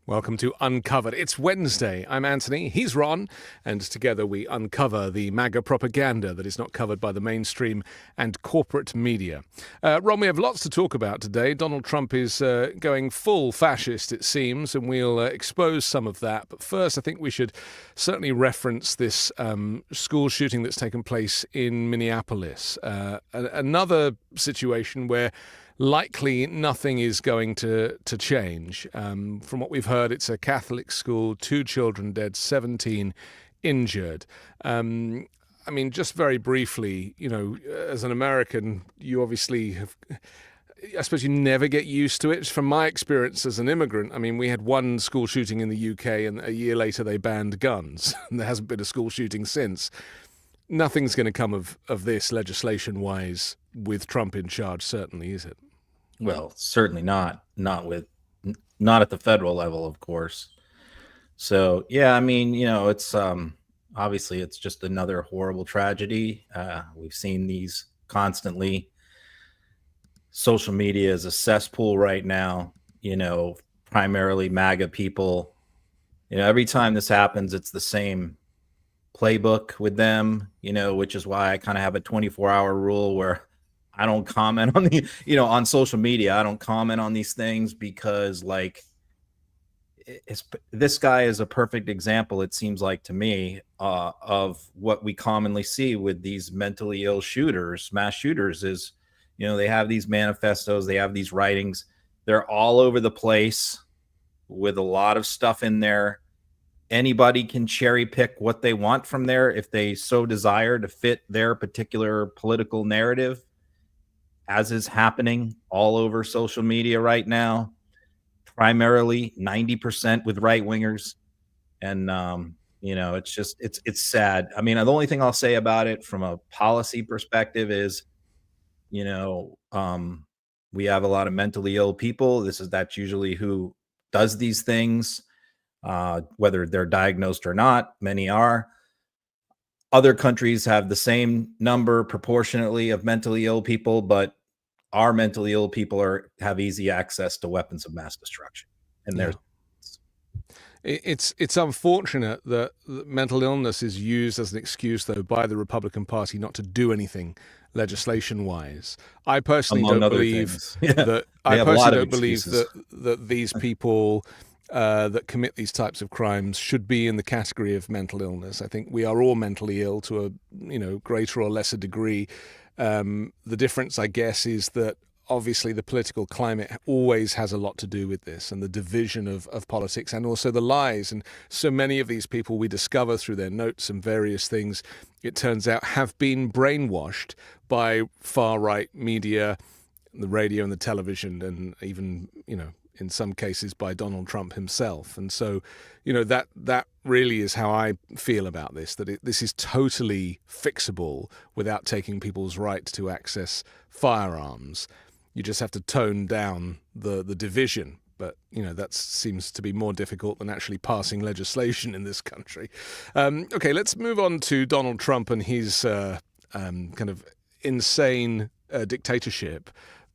Welcome to Uncovered. It's Wednesday. I'm Anthony, he's Ron, and together we uncover the MAGA propaganda that is not covered by the mainstream and corporate media. Ron, we have lots to talk about today. Donald Trump is going full fascist, it seems, and we'll expose some of that. But first, I think we should certainly reference this school shooting that's taken place in Minneapolis. Another situation where likely nothing is going to change. From what we've heard, it's a Catholic school, 2 children dead, 17 injured. I mean, just very briefly, you know, as an American, you obviously have, I suppose you never get used to it. From my experience as an immigrant, I mean, we had one school shooting in the UK and a year later they banned guns. And there hasn't been a school shooting since. Nothing's going to come of this legislation-wise with Trump in charge, certainly, is it? Well, certainly not at the federal level, of course. So, yeah, I mean, you know, it's obviously it's just another horrible tragedy. We've seen these constantly. Social media is a cesspool right now, you know, primarily MAGA people. You know, every time this happens, it's the same playbook with them, you know, which is why I kind of have a 24-hour rule where I don't comment on the, you know, on social media. I don't comment on these things because, like, this guy is a perfect example, it seems like to me, of what we commonly see with these mentally ill shooters, mass shooters, is, you know, they have these manifestos, they have these writings, they're all over the place with a lot of stuff in there. Anybody can cherry pick what they want from there if they so desire to fit their particular political narrative, as is happening all over social media right now, primarily 90% with right wingers. And, you know, it's just, it's sad. I mean, the only thing I'll say about it from a policy perspective is, you know, we have a lot of mentally ill people. That's usually who does these things. Whether they're diagnosed or not, many are. Other countries have the same number proportionately of mentally ill people, but our mentally ill people have easy access to weapons of mass destruction. And it's unfortunate that mental illness is used as an excuse, though, by the Republican Party not to do anything legislation-wise. I personally don't believe that. I personally don't believe that these people that commit these types of crimes should be in the category of mental illness. I think we are all mentally ill to a, you know, greater or lesser degree. The difference, I guess, is that obviously the political climate always has a lot to do with this, and the division of politics, and also the lies. And so many of these people we discover through their notes and various things, it turns out, have been brainwashed by far-right media, the radio and the television, and even, you know, in some cases by Donald Trump himself. And so, you know, that really is how I feel about this, that this is totally fixable without taking people's right to access firearms. You just have to tone down the division. But, you know, that seems to be more difficult than actually passing legislation in this country. Okay, let's move on to Donald Trump and his kind of insane dictatorship.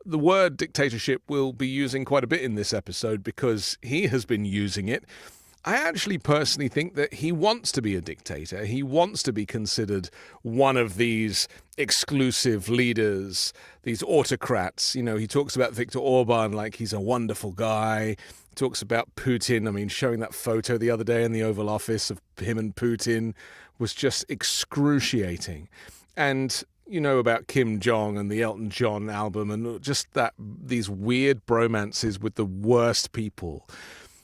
The word dictatorship we'll be using quite a bit in this episode because he has been using it. I actually personally think that he wants to be a dictator. He wants to be considered one of these exclusive leaders, these autocrats. You know, he talks about Viktor Orban like he's a wonderful guy. He talks about Putin. I mean, showing that photo the other day in the Oval Office of him and Putin was just excruciating. And you know about Kim Jong and the Elton John album and just these weird bromances with the worst people.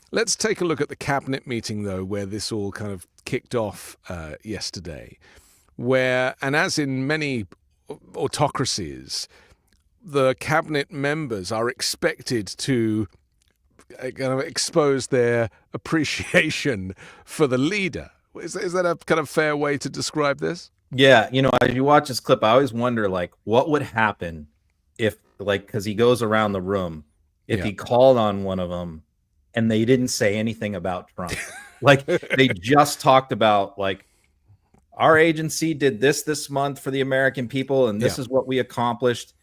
Let's take a look at the cabinet meeting, though, where this all kind of kicked off yesterday, where, and as in many autocracies, the cabinet members are expected to kind of expose their appreciation for the leader. Is that a kind of fair way to describe this? Yeah, you know, as you watch this clip, I always wonder, like, what would happen if, like, because he goes around the room, if he called on one of them and they didn't say anything about Trump. Like, they just talked about, like, our agency did this month for the American people, and this is what we accomplished.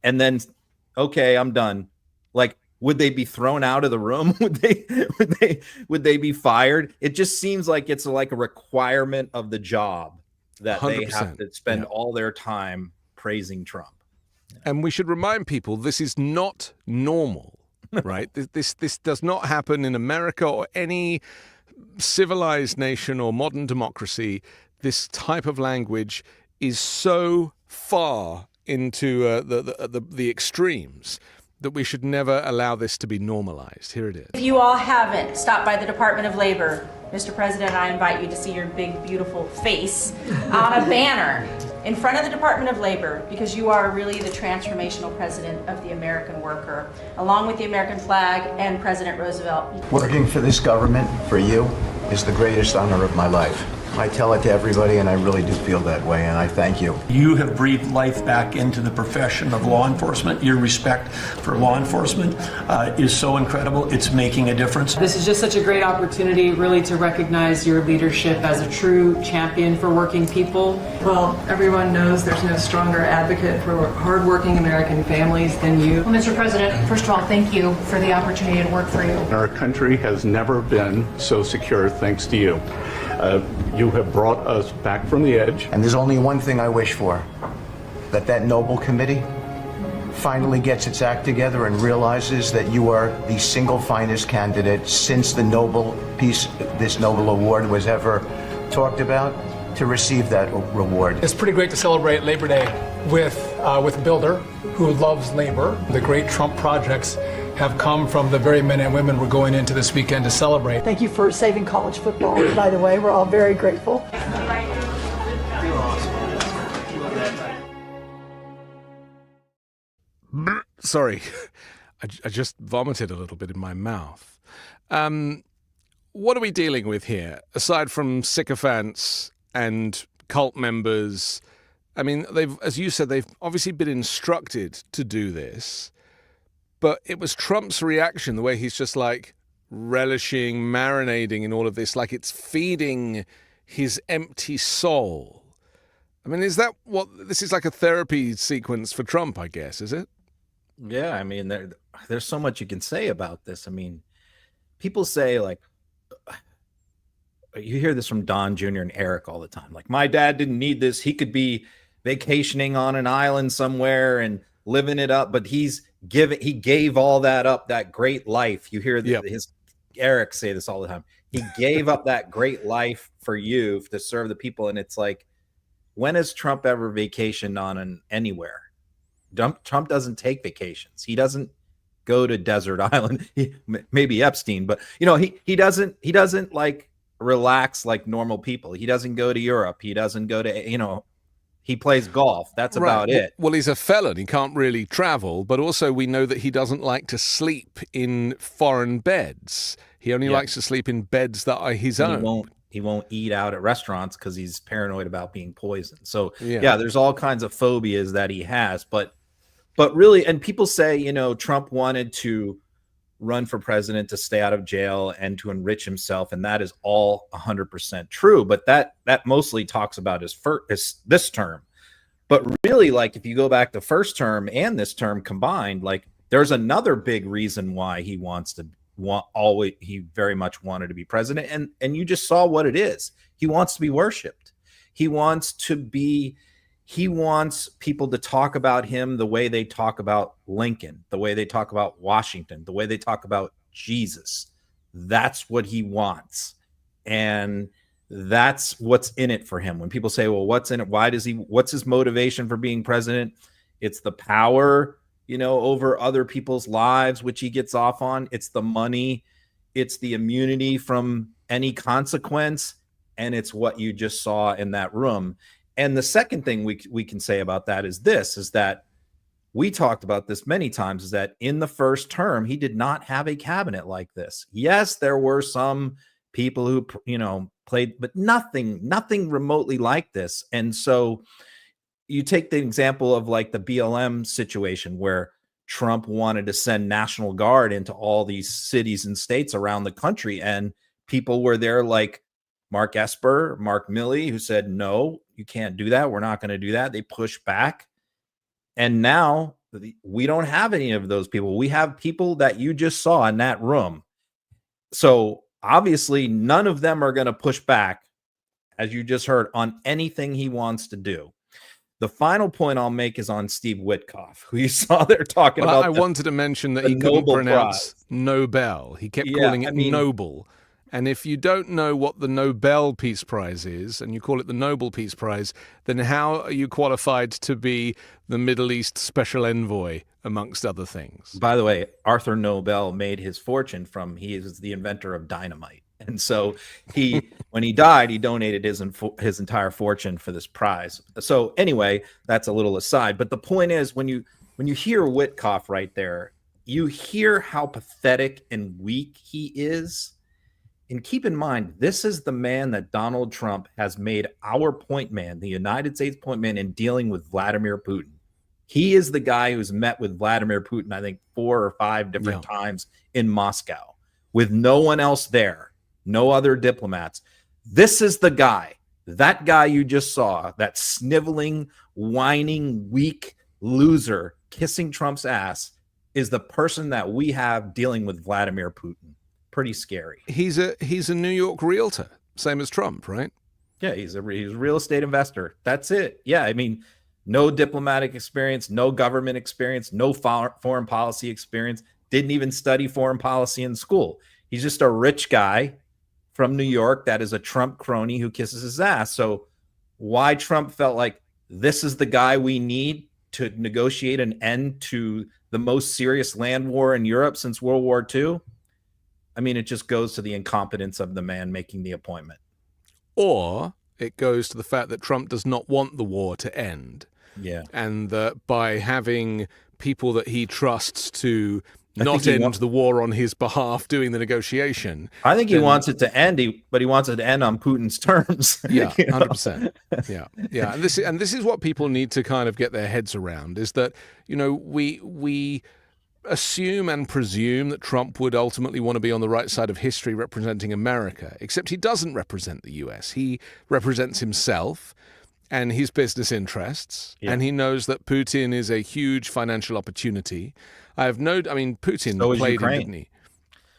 And then, okay, I'm done. Like, would they be thrown out of the room? Would they be fired? It just seems like it's like a requirement of the job that they have to spend all their time praising Trump. And we should remind people this is not normal, right? This does not happen in America or any civilized nation or modern democracy. This type of language is so far into the extremes that we should never allow this to be normalized. Here it is. If you all haven't stopped by the Department of Labor, Mr. President, I invite you to see your big, beautiful face on a banner in front of the Department of Labor, because you are really the transformational president of the American worker, along with the American flag and President Roosevelt. Working for this government, for you, is the greatest honor of my life. I tell it to everybody, and I really do feel that way, and I thank you. You have breathed life back into the profession of law enforcement. Your respect for law enforcement is so incredible. It's making a difference. This is just such a great opportunity, really, to recognize your leadership as a true champion for working people. Well, everyone knows there's no stronger advocate for hardworking American families than you. Well, Mr. President, first of all, thank you for the opportunity to work for you. Our country has never been so secure thanks to you. You have brought us back from the edge. And there's only one thing I wish for, that noble committee finally gets its act together and realizes that you are the single finest candidate since the this Nobel Award was ever talked about, to receive that reward. It's pretty great to celebrate Labor Day with a builder who loves labor. The great Trump projects have come from the very men and women we're going into this weekend to celebrate. Thank you for saving college football, by the way. We're all very grateful. Sorry, I just vomited a little bit in my mouth. What are we dealing with here, aside from sycophants and cult members? I mean, as you said, they've obviously been instructed to do this. But it was Trump's reaction, the way he's just like relishing, marinating in all of this, like it's feeding his empty soul. I mean, is that what this is, like a therapy sequence for Trump, I guess, is it? Yeah, I mean, there's so much you can say about this. I mean, people say, like, you hear this from Don Jr. and Eric all the time. Like, my dad didn't need this. He could be vacationing on an island somewhere and living it up, but he gave all that up, that great life. You hear his Eric say this all the time. He gave up that great life for you to serve the people. And it's like, when has Trump ever vacationed on anywhere? Trump doesn't take vacations. He doesn't go to desert island. Maybe Epstein, but he doesn't like relax like normal people. He doesn't go to Europe. He doesn't go to, he plays golf. That's about it. Well, he's a felon. He can't really travel. But also we know that he doesn't like to sleep in foreign beds. He only likes to sleep in beds that are his own. He won't eat out at restaurants because he's paranoid about being poisoned. So, there's all kinds of phobias that he has. But really, and people say, Trump wanted to run for president to stay out of jail and to enrich himself, and that is all 100% true. But that mostly talks about this term. But really, like, if you go back to first term and this term combined, like, there's another big reason why he he very much wanted to be president, and you just saw what it is. He wants to be worshipped. He wants people to talk about him the way they talk about Lincoln, the way they talk about Washington, the way they talk about Jesus. That's what he wants. And that's what's in it for him. When people say, well, what's in it? What's his motivation for being president? It's the power, over other people's lives, which he gets off on. It's the money. It's the immunity from any consequence. And it's what you just saw in that room. And the second thing we can say about that is that we talked about this many times, is that in the first term, he did not have a cabinet like this. Yes, there were some people who, played, but nothing remotely like this. And so you take the example of like the BLM situation where Trump wanted to send National Guard into all these cities and states around the country. And people were there like, Mark Esper, Mark Milley, who said, no, you can't do that. We're not going to do that. They pushed back. And now we don't have any of those people. We have people that you just saw in that room. So obviously none of them are going to push back, as you just heard, on anything he wants to do. The final point I'll make is on Steve Witkoff, who you saw there talking about. I wanted to mention that he couldn't pronounce Nobel. He kept calling it Nobel. And if you don't know what the Nobel Peace Prize is, and you call it the Nobel Peace Prize, then how are you qualified to be the Middle East Special Envoy, amongst other things? By the way, Arthur Nobel made his fortune he is the inventor of dynamite. And so when he died, he donated his entire fortune for this prize. So anyway, that's a little aside. But the point is, when you hear Witkoff right there, you hear how pathetic and weak he is. And keep in mind, this is the man that Donald Trump has made our point man, the United States point man, in dealing with Vladimir Putin. He is the guy who's met with Vladimir Putin, I think 4 or 5 different times in Moscow, with no one else there, no other diplomats. This is the guy, that guy you just saw, that sniveling, whining, weak loser kissing Trump's ass, is the person that we have dealing with Vladimir Putin. Pretty scary. He's a New York realtor, same as Trump, right? Yeah, he's a real estate investor. That's it. Yeah, I mean, no diplomatic experience, no government experience, no foreign policy experience, didn't even study foreign policy in school. He's just a rich guy from New York that is a Trump crony who kisses his ass. So why Trump felt like this is the guy we need to negotiate an end to the most serious land war in Europe since World War II? I mean, it just goes to the incompetence of the man making the appointment. Or it goes to the fact that Trump does not want the war to end. Yeah. And that by having people that he trusts to not end the war on his behalf doing the negotiation. I think he wants it to end, but he wants it to end on Putin's terms. Yeah, 100%. Yeah. Yeah. And this is what people need to kind of get their heads around, is that, you know, we assume and presume that Trump would ultimately want to be on the right side of history representing America, except he doesn't represent the US. He represents himself and his business interests, and he knows that Putin is a huge financial opportunity. Putin played him, didn't he?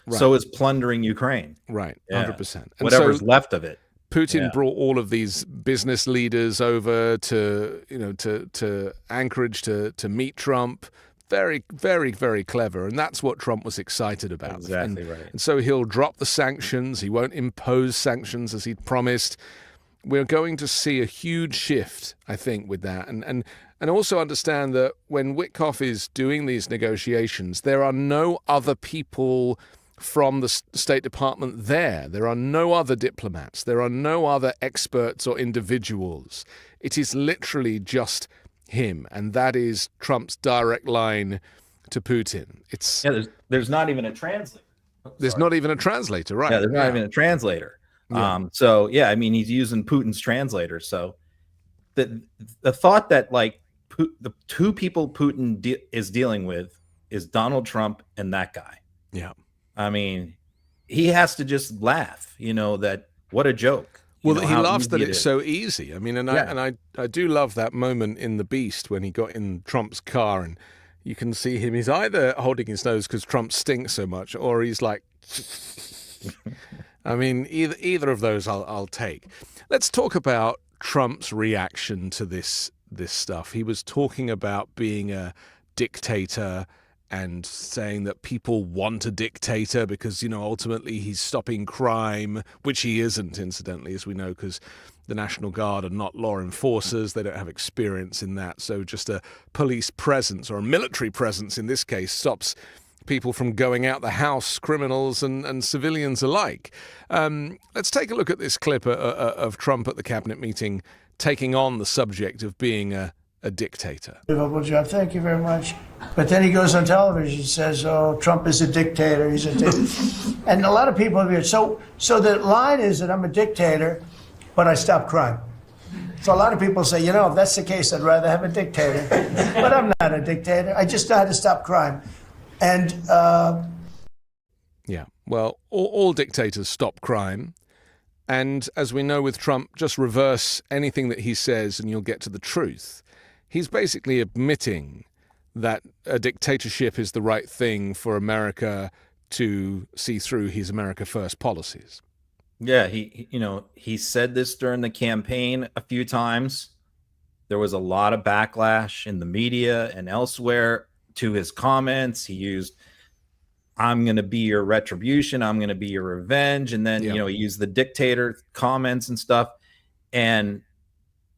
Right. So is plundering Ukraine. Right, 100%. And whatever's left of it. Putin brought all of these business leaders over to Anchorage to meet Trump. Very, very, very clever. And that's what Trump was excited about. Exactly right. And so he'll drop the sanctions. He won't impose sanctions as he'd promised. We're going to see a huge shift, I think, with that. And also understand that when Witkoff is doing these negotiations, there are no other people from the State Department there. There are no other diplomats. There are no other experts or individuals. It is literally just him, and that is Trump's direct line to Putin. There's not even a translator. There's not even a translator, right? Yeah, there's not even a translator. Yeah. So yeah, I mean, he's using Putin's translator. So the thought that like the two people Putin is dealing with is Donald Trump and that guy. Yeah, I mean, he has to just laugh. You know, that what a joke. Well, he laughs that it's so easy. I mean, I do love that moment in The Beast when he got in Trump's car and you can see him. He's either holding his nose because Trump stinks so much, or he's like, I mean, either of those I'll take. Let's talk about Trump's reaction to this stuff. He was talking about being a dictator and saying that people want a dictator because, you know, ultimately he's stopping crime, which he isn't, incidentally, as we know, because the National Guard are not law enforcers. They don't have experience in that. So just a police presence, or a military presence in this case, stops people from going out the house, criminals and civilians alike. Let's take a look at this clip of Trump at the cabinet meeting taking on the subject of being a dictator. Job. Thank you very much. But then he goes on television and says, "Oh, Trump is a dictator. He's a dictator." And a lot of people are so the line is that I'm a dictator, but I stop crime. So a lot of people say, you know, if that's the case, I'd rather have a dictator. But I'm not a dictator. I just know how to stop crime. And yeah, well, all dictators stop crime. And as we know with Trump, just reverse anything that he says and you'll get to the truth. He's basically admitting that a dictatorship is the right thing for America to see through his America First policies. Yeah, he said this during the campaign a few times. There was a lot of backlash in the media and elsewhere to his comments. He used, I'm going to be your retribution, I'm going to be your revenge. And then, he used the dictator comments and stuff. And,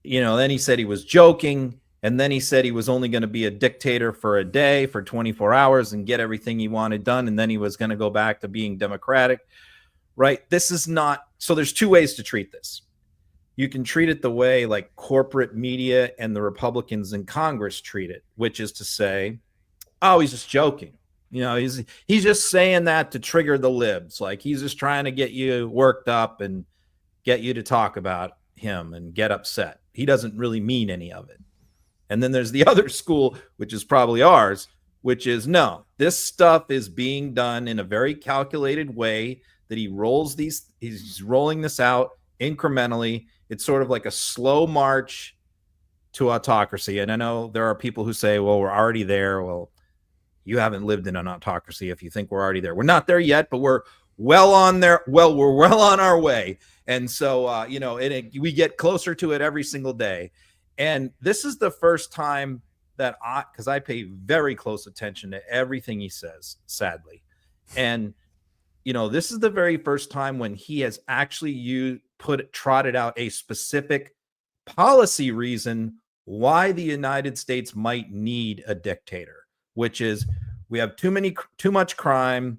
then he said he was joking. And then he said he was only going to be a dictator for a day, for 24 hours, and get everything he wanted done. And then he was going to go back to being democratic, right? This is not, so there's two ways to treat this. You can treat it the way like corporate media and the Republicans in Congress treat it, which is to say, oh, he's just joking. He's just saying that to trigger the libs. Like he's just trying to get you worked up and get you to talk about him and get upset. He doesn't really mean any of it. And then there's the other school, which is probably ours, which is no, this stuff is being done in a very calculated way that he's rolling this out incrementally. It's sort of like a slow march to autocracy. And I know there are people who say, well, we're already there. Well, you haven't lived in an autocracy if you think we're already there. We're not there yet, but we're well on there. Well, we're well on our way. And so, we get closer to it every single day. And this is the first time that because I pay very close attention to everything he says, sadly. And, this is the very first time when he has actually trotted out a specific policy reason why the United States might need a dictator, which is we have too much crime.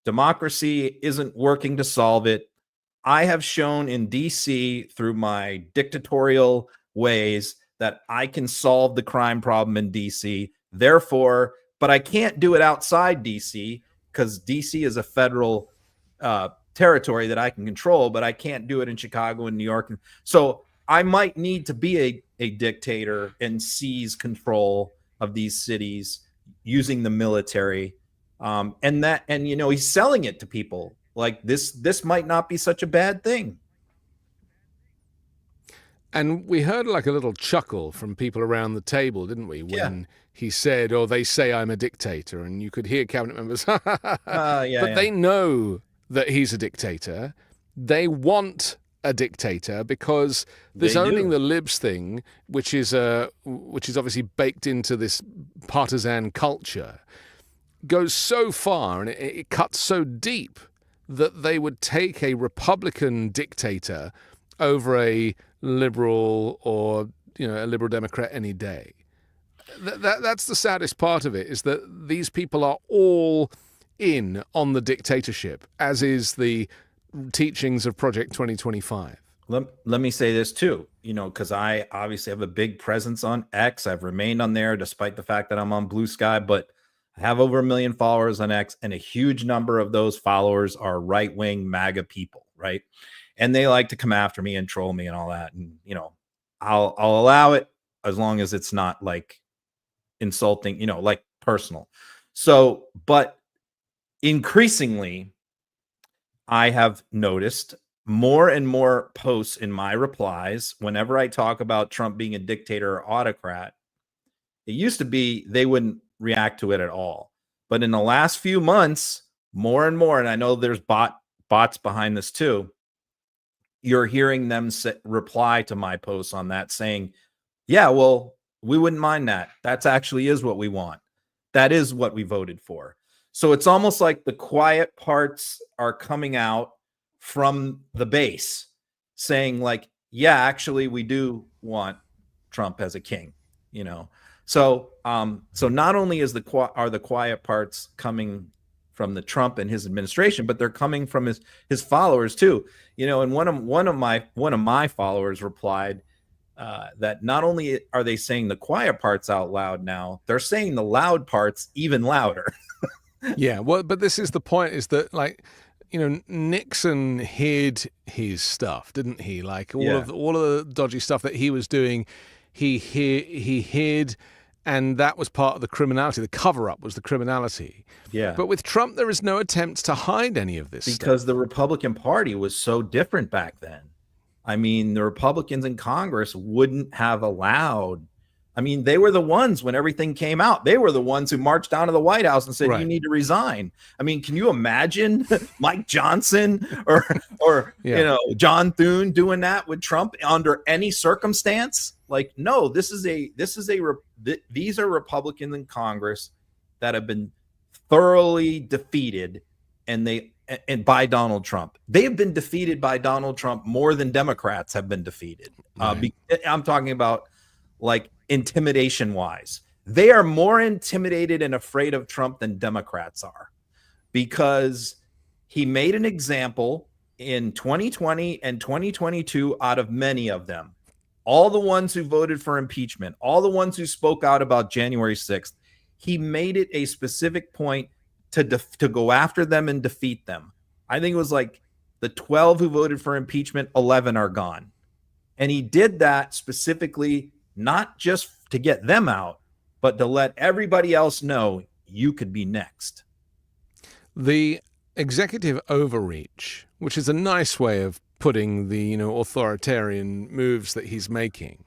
Democracy isn't working to solve it. I have shown in DC through my dictatorial ways that I can solve the crime problem in DC. Therefore, but I can't do it outside DC because DC is a federal territory that I can control, but I can't do it in Chicago and New York. So I might need to be a dictator and seize control of these cities using the military. He's selling it to people like this might not be such a bad thing. And we heard like a little chuckle from people around the table, didn't we? When he said, oh, they say I'm a dictator. And you could hear cabinet members, they know that he's a dictator. They want a dictator because this owning the libs thing, which is obviously baked into this partisan culture, goes so far and it cuts so deep that they would take a Republican dictator over a liberal or a liberal Democrat any day. That's the saddest part of it, is that these people are all in on the dictatorship, as is the teachings of Project 2025. Let me say this too, because I obviously have a big presence on X. I've remained on there despite the fact that I'm on Blue Sky, but I have over 1 million followers on X, and a huge number of those followers are right-wing MAGA people, right? And they like to come after me and troll me and all that. And, I'll allow it as long as it's not like insulting, like personal. So, but increasingly, I have noticed more and more posts in my replies whenever I talk about Trump being a dictator or autocrat. It used to be they wouldn't react to it at all. But in the last few months, more and more, and I know there's bots behind this too, you're hearing them reply to my posts on that saying, yeah, well, we wouldn't mind that. That's actually is what we want. That is what we voted for. So it's almost like the quiet parts are coming out from the base saying like, yeah, actually we do want Trump as a king, So not only are the quiet parts coming from the Trump and his administration, but they're coming from his followers too. And one of my followers replied that not only are they saying the quiet parts out loud now, they're saying the loud parts even louder. Yeah, well, but this is the point: is that Nixon hid his stuff, didn't he? Like all of the dodgy stuff that he was doing, he hid, And that was part of the criminality. The cover-up was the criminality. Yeah. But with Trump, there is no attempt to hide any of this because stuff. The Republican Party was so different back then. I mean, the Republicans in Congress wouldn't have allowed. I mean, they were the ones when everything came out. They were the ones who marched down to the White House and said, you need to resign. I mean, can you imagine Mike Johnson or John Thune doing that with Trump under any circumstance? Like, no, these are Republicans in Congress that have been thoroughly defeated and by Donald Trump. They have been defeated by Donald Trump more than Democrats have been defeated. Right. I'm talking about like intimidation wise. They are more intimidated and afraid of Trump than Democrats are, because he made an example in 2020 and 2022 out of many of them. All the ones who voted for impeachment, all the ones who spoke out about January 6th, he made it a specific point to go after them and defeat them. I think it was like the 12 who voted for impeachment, 11 are gone. And he did that specifically, not just to get them out, but to let everybody else know you could be next. The executive overreach, which is a nice way of putting the authoritarian moves that he's making.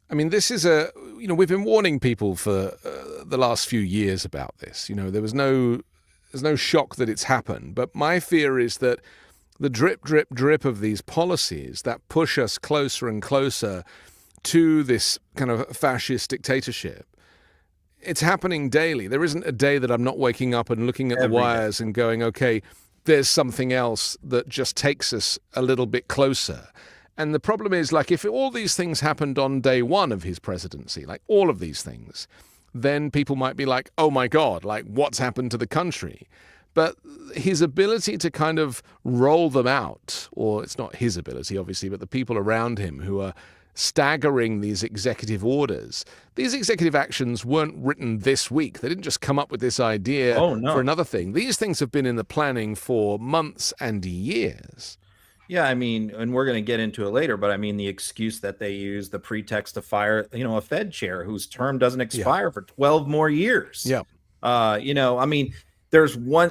I mean, this is we've been warning people for the last few years about this. There's no shock that it's happened, but my fear is that the drip, drip, drip of these policies that push us closer and closer to this kind of fascist dictatorship, it's happening daily. There isn't a day that I'm not waking up and looking at the wires and going, okay, there's something else that just takes us a little bit closer. And the problem is, like, if all these things happened on day one of his presidency, like all of these things, then people might be like, oh my God, like what's happened to the country? But his ability to kind of roll them out, or it's not his ability, obviously, but the people around him who are staggering these executive orders. These executive actions weren't written this week. They didn't just come up with this idea for another thing. These things have been in the planning for months and years. Yeah, I mean, and we're going to get into it later, but I mean, the excuse that they use, the pretext to fire, a Fed chair whose term doesn't expire for 12 more years. Yeah. I mean, there's one,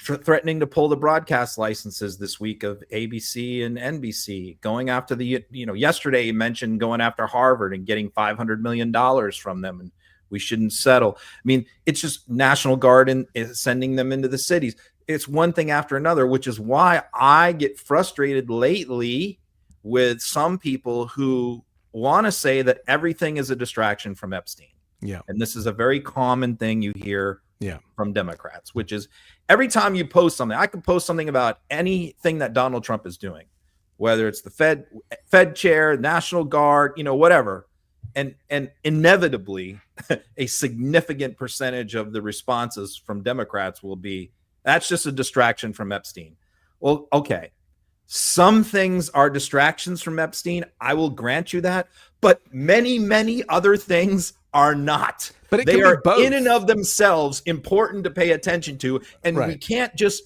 threatening to pull the broadcast licenses this week of ABC and NBC, going after yesterday he mentioned going after Harvard and getting $500 million from them, and we shouldn't settle. I mean, it's just National Guard and sending them into the cities. It's one thing after another, which is why I get frustrated lately with some people who want to say that everything is a distraction from Epstein. Yeah. And this is a very common thing you hear from Democrats, which is every time you post something, I can post something about anything that Donald Trump is doing, whether it's the Fed chair, National Guard, whatever. And inevitably, a significant percentage of the responses from Democrats will be, that's just a distraction from Epstein. Well, okay. Some things are distractions from Epstein. I will grant you that. But many, many other things are not. But they are in and of themselves important to pay attention to. And we can't just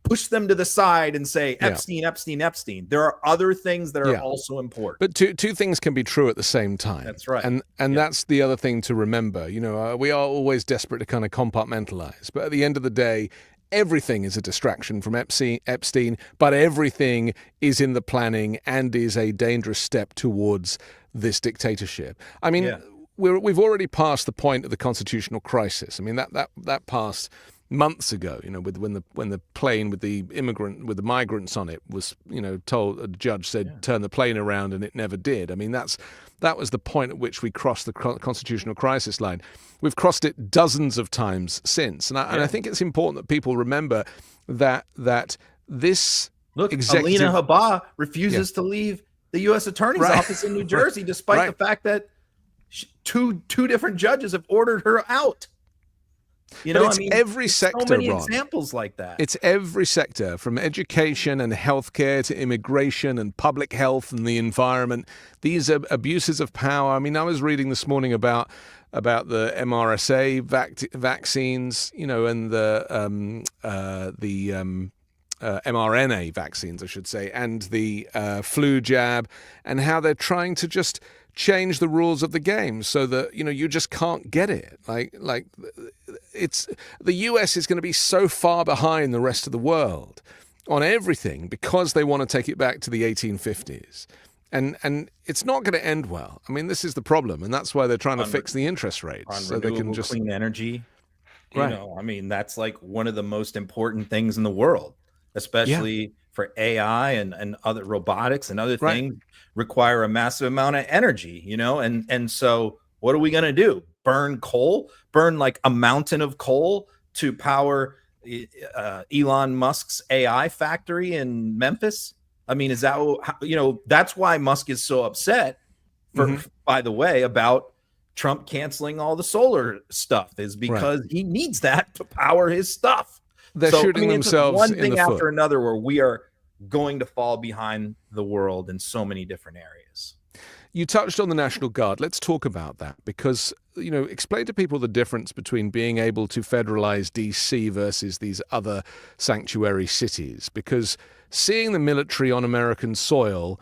push them to the side and say Epstein, Epstein, Epstein. There are other things that are also important. But two things can be true at the same time. That's right. And that's the other thing to remember. We are always desperate to kind of compartmentalize. But at the end of the day, everything is a distraction from Epstein, but everything is in the planning and is a dangerous step towards this dictatorship. I mean, we've already passed the point of the constitutional crisis. I mean, that passed months ago, when the plane with the migrants on it was, told, a judge said, turn the plane around, and it never did. I mean, that was the point at which we crossed the constitutional crisis line. We've crossed it dozens of times since. And I think it's important that people remember that this Alina Habba refuses to leave the U.S. Attorney's office in New Jersey, despite the fact that two different judges have ordered her out. Every sector, so many Ron. examples like that. It's every sector, from education and healthcare to immigration and public health and the environment. These are abuses of power. I mean, I was reading this morning about the MRSA vaccines, and the mRNA vaccines, I should say, and the flu jab, and how they're trying to just change the rules of the game so that, you just can't get it. Like it's the US is going to be so far behind the rest of the world on everything because they want to take it back to the 1850s. And it's not going to end well. I mean, this is the problem, and that's why they're trying to fix the interest rates so they can just clean energy. I mean, that's like one of the most important things in the world, especially for AI and other robotics and other things require a massive amount of energy, and so what are we going to do? Burn like a mountain of coal to power Elon Musk's AI factory in Memphis? I mean, is that, that's why Musk is so upset, by the way, about Trump canceling all the solar stuff, is because he needs that to power his stuff. They're shooting themselves one in thing the after foot. another where we are going to fall behind the world in so many different areas. You touched on the National Guard. Let's talk about that because, explain to people the difference between being able to federalize DC versus these other sanctuary cities. Because seeing the military on American soil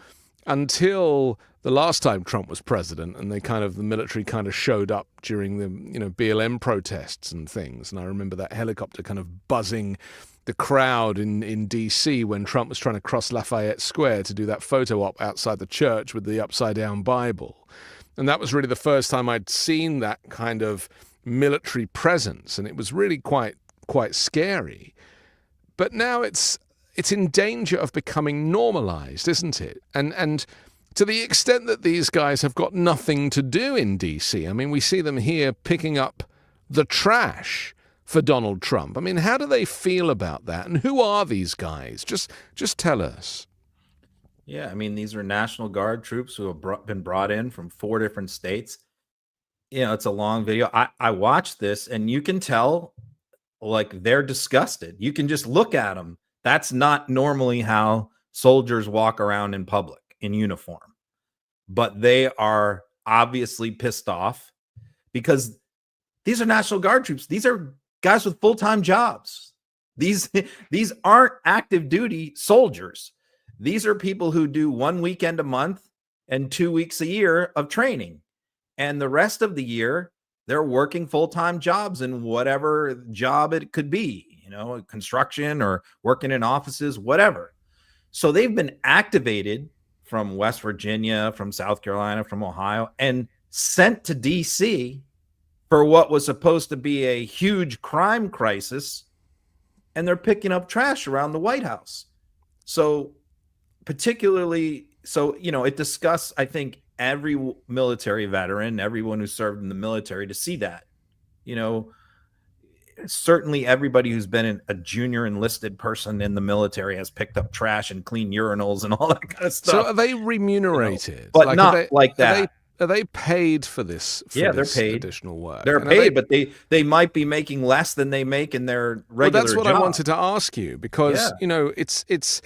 until the last time Trump was president and the military kind of showed up during the, BLM protests and things. And I remember that helicopter kind of buzzing the crowd in D.C. when Trump was trying to cross Lafayette Square to do that photo op outside the church with the upside-down Bible. And that was really the first time I'd seen that kind of military presence, and it was really quite scary. But now it's in danger of becoming normalized, isn't it? And to the extent that these guys have got nothing to do in D.C. I mean, we see them here picking up the trash for Donald Trump. I mean, how do they feel about that? And who are these guys? Just tell us. Yeah, I mean, these are National Guard troops who have been brought in from 4 different states. It's a long video. I watched this, and you can tell, like, they're disgusted. You can just look at them. That's not normally how soldiers walk around in public in uniform. But they are obviously pissed off because these are National Guard troops. These are guys with full-time jobs. These aren't active duty soldiers. These are people who do 1 weekend a month and 2 weeks a year of training. And the rest of the year, they're working full-time jobs in whatever job it could be, construction or working in offices, whatever. So they've been activated from West Virginia, from South Carolina, from Ohio, and sent to D.C. for what was supposed to be a huge crime crisis, and they're picking up trash around the White House. So it disgusts, I think, every military veteran, everyone who served in the military to see that. Certainly everybody who's been a junior enlisted person in the military has picked up trash and cleaned urinals and all that kind of stuff. So are they remunerated? But not like that. Are they paid for this? They're paid additional work. They're paid, but they might be making less than they make in their regular job. Well, that's what I wanted to ask you because it's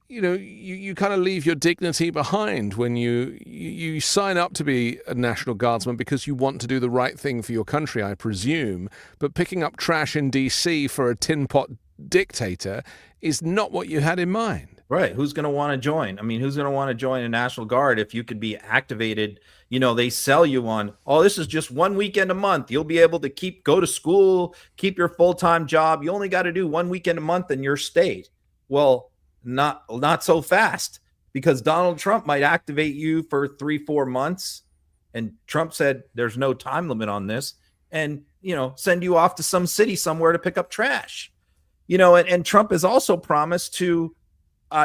you kind of leave your dignity behind when you sign up to be a National Guardsman because you want to do the right thing for your country, I presume. But picking up trash in D.C. for a tin pot dictator is not what you had in mind. Right. Who's going to want to join? I mean, who's going to want to join a National Guard if you could be activated? They sell you on, this is just 1 weekend a month. You'll be able to go to school, keep your full-time job. You only got to do 1 weekend a month in your state. Well, not so fast, because Donald Trump might activate you for 3-4 months. And Trump said there's no time limit on this, and, send you off to some city somewhere to pick up trash, and Trump has also promised to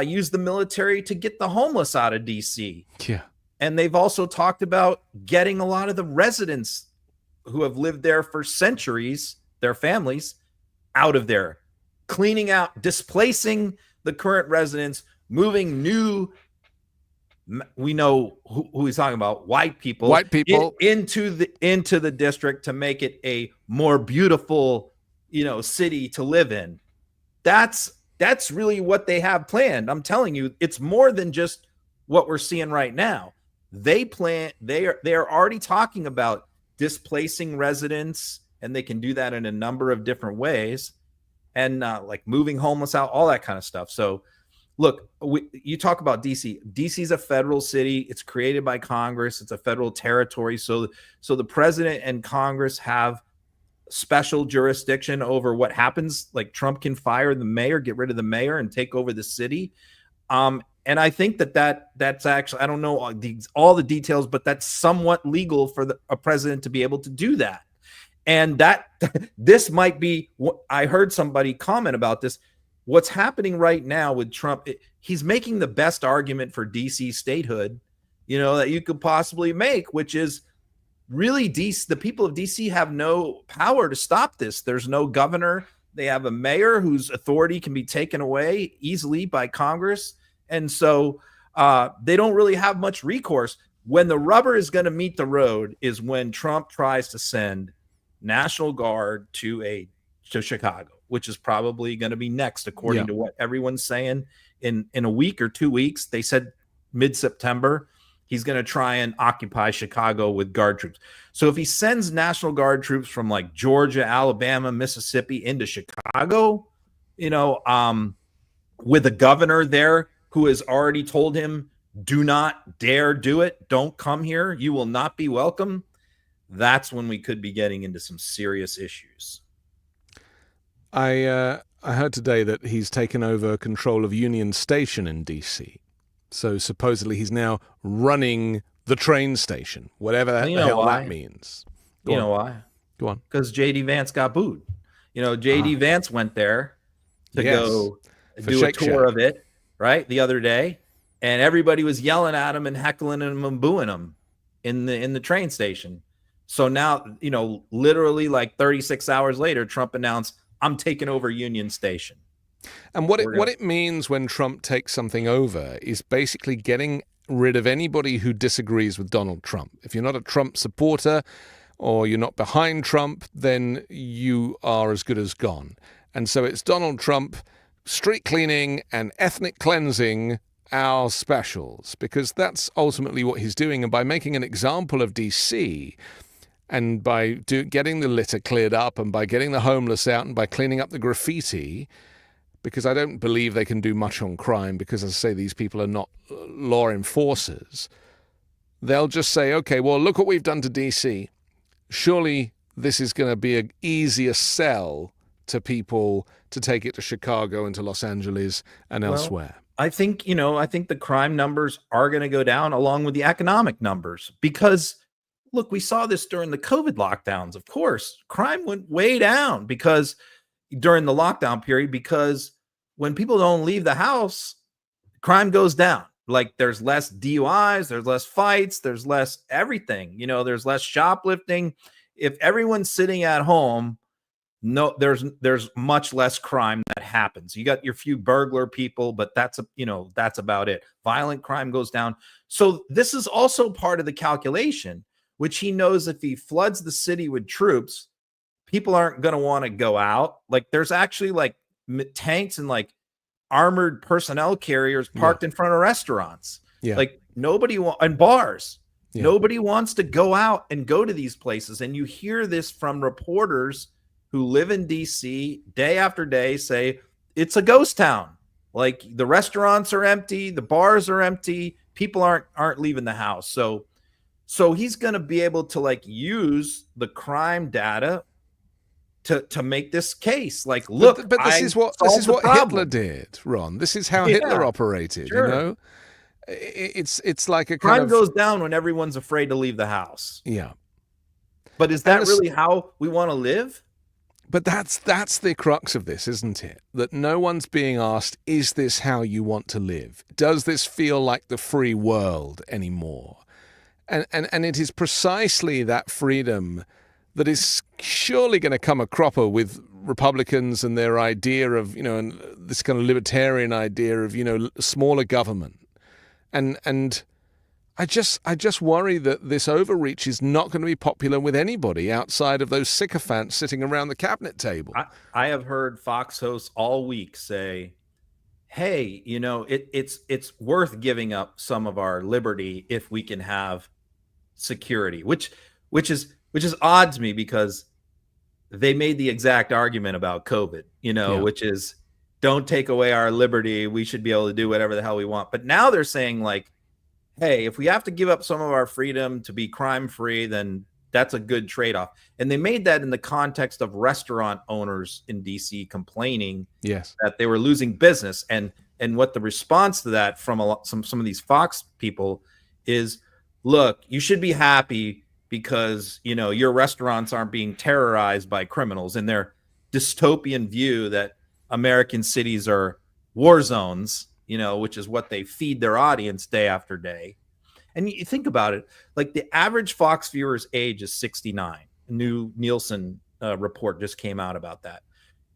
use the military to get the homeless out of DC. Yeah. And they've also talked about getting a lot of the residents who have lived there for centuries, their families, out of there, cleaning out, displacing the current residents, moving new, we know who he's talking about, white people into the district to make it a more beautiful, city to live in. That's really what they have planned. I'm telling you, it's more than just what we're seeing right now. They are already talking about displacing residents, and they can do that in a number of different ways, and like moving homeless out, all that kind of stuff. So look, you talk about DC. DC is a federal city. It's created by Congress. It's a federal territory. So the president and Congress have special jurisdiction over what happens. Like Trump can fire the mayor, get rid of the mayor, and take over the city. And I think that's actually, I don't know all the details, but that's somewhat legal for a president to be able to do that. And that this might be, I heard somebody comment about this. What's happening right now with Trump, he's making the best argument for DC statehood, that you could possibly make, which is really the people of DC have no power to stop this. There's no governor. They have a mayor whose authority can be taken away easily by Congress. And so they don't really have much recourse. When the rubber is going to meet the road is when Trump tries to send National Guard to Chicago, which is probably going to be next, according to what everyone's saying. In a week or 2 weeks, they said mid-September, he's going to try and occupy Chicago with Guard troops. So if he sends National Guard troops from like Georgia, Alabama, Mississippi into Chicago, with a governor there who has already told him, do not dare do it. Don't come here. You will not be welcome. That's when we could be getting into some serious issues. I heard today that he's taken over control of Union Station in DC. So supposedly he's now running the train station, whatever the hell that means. You know why? Go on. Because J.D. Vance got booed. J.D. Vance went there to go do a tour of it, right, the other day, and everybody was yelling at him and heckling him and booing him in the train station. So now, literally like 36 hours later, Trump announced, I'm taking over Union Station. And what it means when Trump takes something over is basically getting rid of anybody who disagrees with Donald Trump. If you're not a Trump supporter or you're not behind Trump, then you are as good as gone. And so it's Donald Trump street cleaning and ethnic cleansing our specials, because that's ultimately what he's doing. And by making an example of DC, and by getting the litter cleared up, and by getting the homeless out, and by cleaning up the graffiti, because I don't believe they can do much on crime, because, as I say, these people are not law enforcers. They'll just say, okay, well, look what we've done to DC. Surely this is going to be an easier sell to people to take it to Chicago and to Los Angeles and elsewhere. I think the crime numbers are going to go down along with the economic numbers, because look, we saw this during the COVID lockdowns. Of course, crime went way down because during the lockdown period, because when people don't leave the house, crime goes down. Like there's less DUIs, there's less fights, there's less everything, there's less shoplifting. If everyone's sitting at home, there's much less crime that happens. You got your few burglar people, but that's about it. Violent crime goes down. So this is also part of the calculation, which he knows if he floods the city with troops, people aren't going to want to go out. Like there's actually like tanks and like armored personnel carriers parked in front of restaurants. Yeah. Like and bars. Yeah. Nobody wants to go out and go to these places. And you hear this from reporters who live in DC day after day say it's a ghost town. Like the restaurants are empty, the bars are empty, people aren't leaving the house. So he's going to be able to like use the crime data to make this case. Like, look, but this is what Hitler did, Ron. This is how Hitler operated. Sure. It's like a crime goes down when everyone's afraid to leave the house. Yeah, but is that really how we want to live? But that's the crux of this, isn't it? That no one's being asked, is this how you want to live? Does this feel like the free world anymore? And it is precisely that freedom that is surely going to come a cropper with Republicans and their idea of, and this kind of libertarian idea of, smaller government. And I just worry that this overreach is not going to be popular with anybody outside of those sycophants sitting around the cabinet table. I have heard Fox hosts all week say, hey, it's worth giving up some of our liberty if we can have security, which is odd to me, because they made the exact argument about COVID, which is don't take away our liberty. We should be able to do whatever the hell we want. But now they're saying like, hey, if we have to give up some of our freedom to be crime free, then that's a good trade-off. And they made that in the context of restaurant owners in DC complaining that they were losing business. And what the response to that from some of these Fox people is, look, you should be happy because, you know, your restaurants aren't being terrorized by criminals, in their dystopian view that American cities are war zones, you know, which is what they feed their audience day after day. And you think about it, like the average Fox viewer's age is 69. A new Nielsen report just came out about that.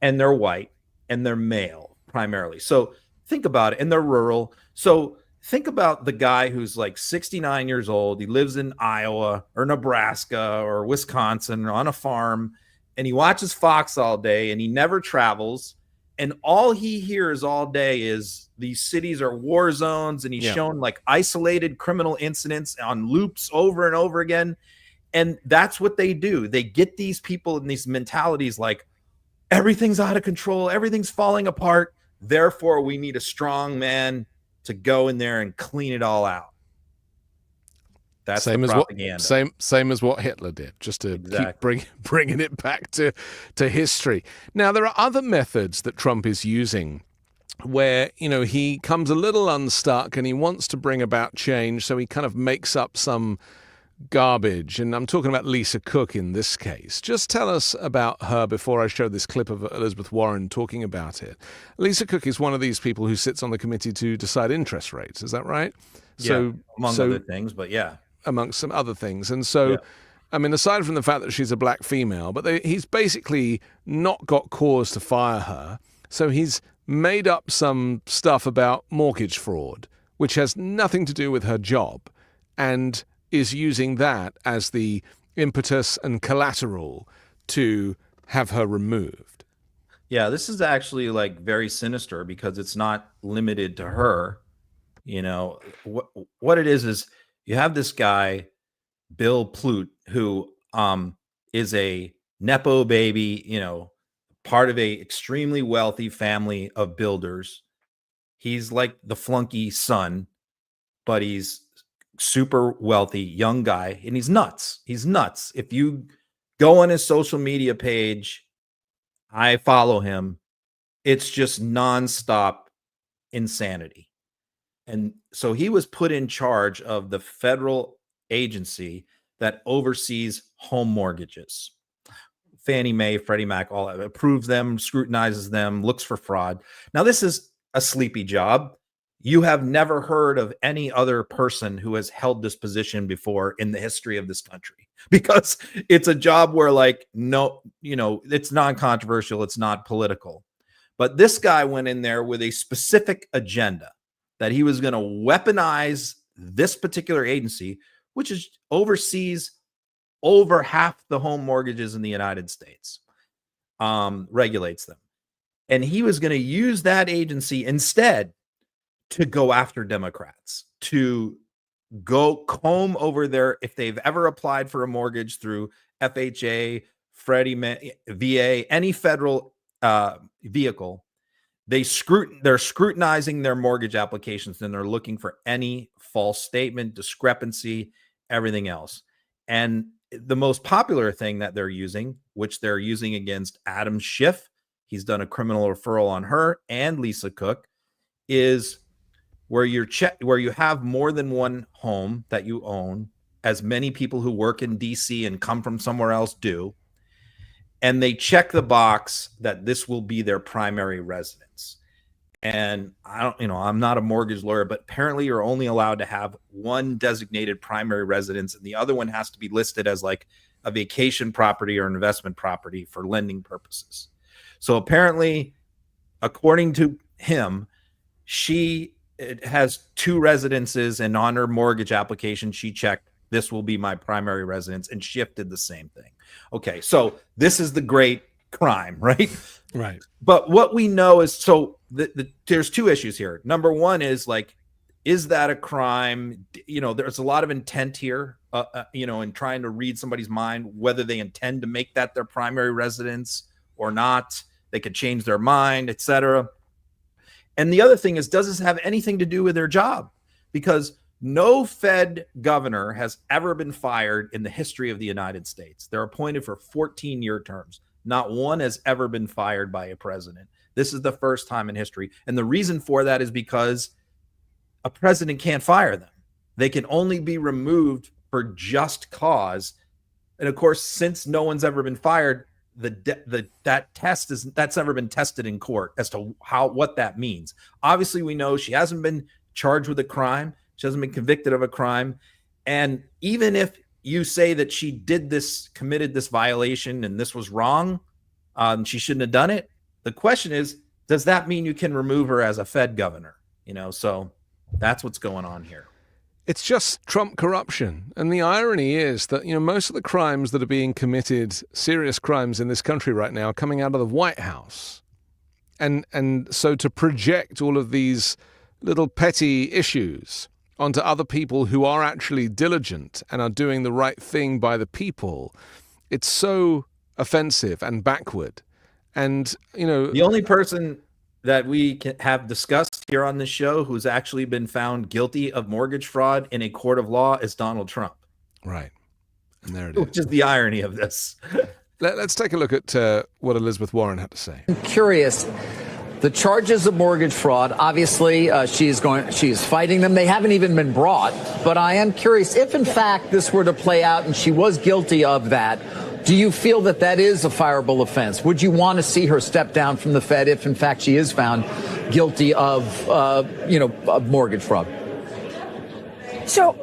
And they're white and they're male primarily. So think about it. And they're rural. So think about the guy who's like 69 years old. He lives in Iowa or Nebraska or Wisconsin or on a farm, and he watches Fox all day and he never travels. And all he hears all day is these cities are war zones, and he's shown like isolated criminal incidents on loops over and over again. And that's what they do. They get these people in these mentalities like everything's out of control, everything's falling apart. Therefore, we need a strong man to go in there and clean it all out. That's same the as propaganda. Same as what Hitler did, just to keep bringing it back to history. Now, there are other methods that Trump is using where, you know, he comes a little unstuck and he wants to bring about change, so he kind of makes up some garbage. And I'm talking about Lisa Cook in this case. Just tell us about her before I show this clip of Elizabeth Warren talking about it. Lisa Cook is one of these people who sits on the committee to decide interest rates. Is that right? Yeah, among other things, but yeah. Amongst some other things. And so, I mean, aside from the fact that she's a black female, but he's basically not got cause to fire her. So he's made up some stuff about mortgage fraud, which has nothing to do with her job, and is using that as the impetus and collateral to have her removed. Yeah, this is actually like very sinister because it's not limited to her. You know, what it is you have this guy, Bill Plute, who is a Nepo baby, you know, part of a extremely wealthy family of builders. He's like the flunky son, but he's super wealthy, young guy, and he's nuts. He's nuts. If you go on his social media page, I follow him. It's just nonstop insanity. And so he was put in charge of the federal agency that oversees home mortgages. Fannie Mae, Freddie Mac, all approves them, scrutinizes them, looks for fraud. Now, this is a sleepy job. You have never heard of any other person who has held this position before in the history of this country, because it's a job where, like, no, you know, it's non-controversial, it's not political. But this guy went in there with a specific agenda that he was going to weaponize this particular agency, which oversees over half the home mortgages in the United States, regulates them. And he was going to use that agency instead to go after Democrats, to go comb over if they've ever applied for a mortgage through FHA, Freddie, VA, any federal vehicle. They're scrutinizing their mortgage applications, and they're looking for any false statement, discrepancy, everything else. And the most popular thing that they're using, which they're using against Adam Schiff, he's done a criminal referral on her, and Lisa Cook, is where you have more than one home that you own, as many people who work in DC and come from somewhere else do. And they check the box that this will be their primary residence. And I'm not a mortgage lawyer, but apparently you're only allowed to have one designated primary residence, and the other one has to be listed as like a vacation property or investment property for lending purposes. So apparently, according to him, she has two residences, and on her mortgage application, she checked, this will be my primary residence, and Schiff did the same thing. Okay, so this is the great crime, right? Right. But what we know is, so there's two issues here. Number one is, like, is that a crime? You know, there's a lot of intent here, in trying to read somebody's mind, whether they intend to make that their primary residence or not. They could change their mind, etc. And the other thing is, does this have anything to do with their job? Because no Fed governor has ever been fired in the history of the United States. They're appointed for 14-year terms. Not one has ever been fired by a president. This is the first time in history. And the reason for that is because a president can't fire them. They can only be removed for just cause. And of course, since no one's ever been fired, that's never been tested in court as to what that means. Obviously, we know she hasn't been charged with a crime. She hasn't been convicted of a crime. And even if you say that she committed this violation and this was wrong, she shouldn't have done it. The question is, does that mean you can remove her as a Fed governor? So that's what's going on here. It's just Trump corruption. And the irony is that, most of the crimes that are being committed, serious crimes in this country right now, are coming out of the White House. And so to project all of these little petty issues onto other people who are actually diligent and are doing the right thing by the people, it's so offensive and backward. And, the only person that we have discussed here on this show who's actually been found guilty of mortgage fraud in a court of law is Donald Trump. Right. And there it is. Which is the irony of this. Let's take a look at what Elizabeth Warren had to say. I'm curious. The charges of mortgage fraud, obviously, she's fighting them. They haven't even been brought. But I am curious, if in fact this were to play out and she was guilty of that, do you feel that that is a fireable offense? Would you want to see her step down from the Fed if in fact she is found guilty of mortgage fraud? So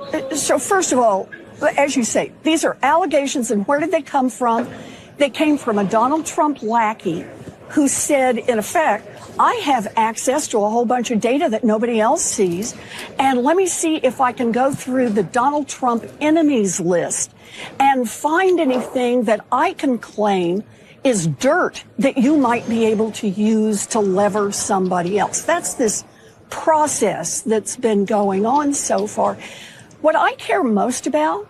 first of all, as you say, these are allegations, and where did they come from? They came from a Donald Trump lackey who said, in effect, I have access to a whole bunch of data that nobody else sees, and let me see if I can go through the Donald Trump enemies list and find anything that I can claim is dirt that you might be able to use to lever somebody else. That's this process that's been going on so far. What I care most about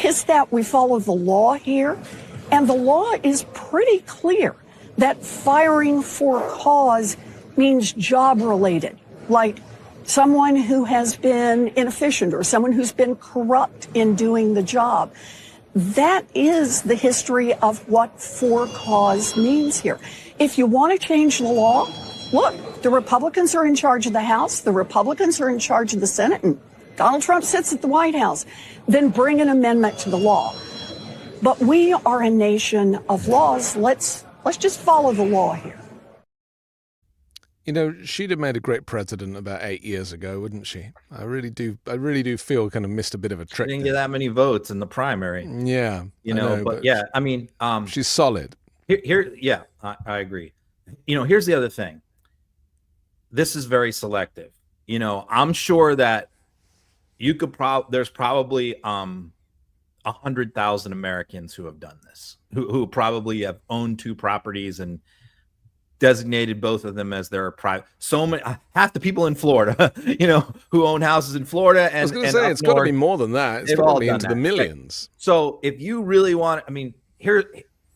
is that we follow the law here, and the law is pretty clear that firing for cause means job-related, like someone who has been inefficient or someone who's been corrupt in doing the job. That is the history of what for cause means here. If you want to change the law, look, the Republicans are in charge of the House, the Republicans are in charge of the Senate, and Donald Trump sits at the White House. Then bring an amendment to the law. But we are a nation of laws. Let's just follow the law here. She'd have made a great president about 8 years ago, wouldn't she? I really do feel kind of missed a bit of a trick. She didn't get that many votes in the primary. Yeah. She's solid. I agree. Here's the other thing. This is very selective. I'm sure that there's probably 100,000 Americans who have done this, who probably have owned two properties and designated both of them as their private. So many, half the people in Florida, who own houses in Florida. And I was going to say, it's got to be more than that. It's probably into the millions. So if you really want,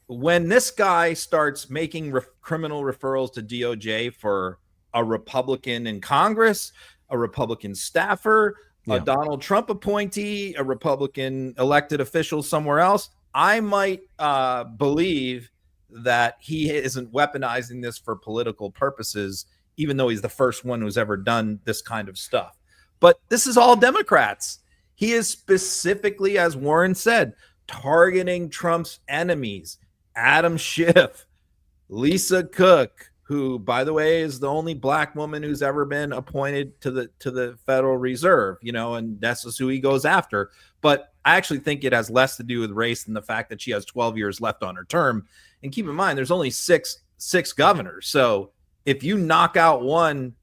when this guy starts making criminal referrals to DOJ for a Republican in Congress, a Republican staffer, a Donald Trump appointee, a Republican elected official somewhere else, I might believe that he isn't weaponizing this for political purposes, even though he's the first one who's ever done this kind of stuff. But this is all Democrats. He is specifically, as Warren said, targeting Trump's enemies. Adam Schiff, Lisa Cook, who, by the way, is the only black woman who's ever been appointed to the Federal Reserve, and that's just who he goes after. But I actually think it has less to do with race than the fact that she has 12 years left on her term. And keep in mind, there's only six governors. So if you knock out one,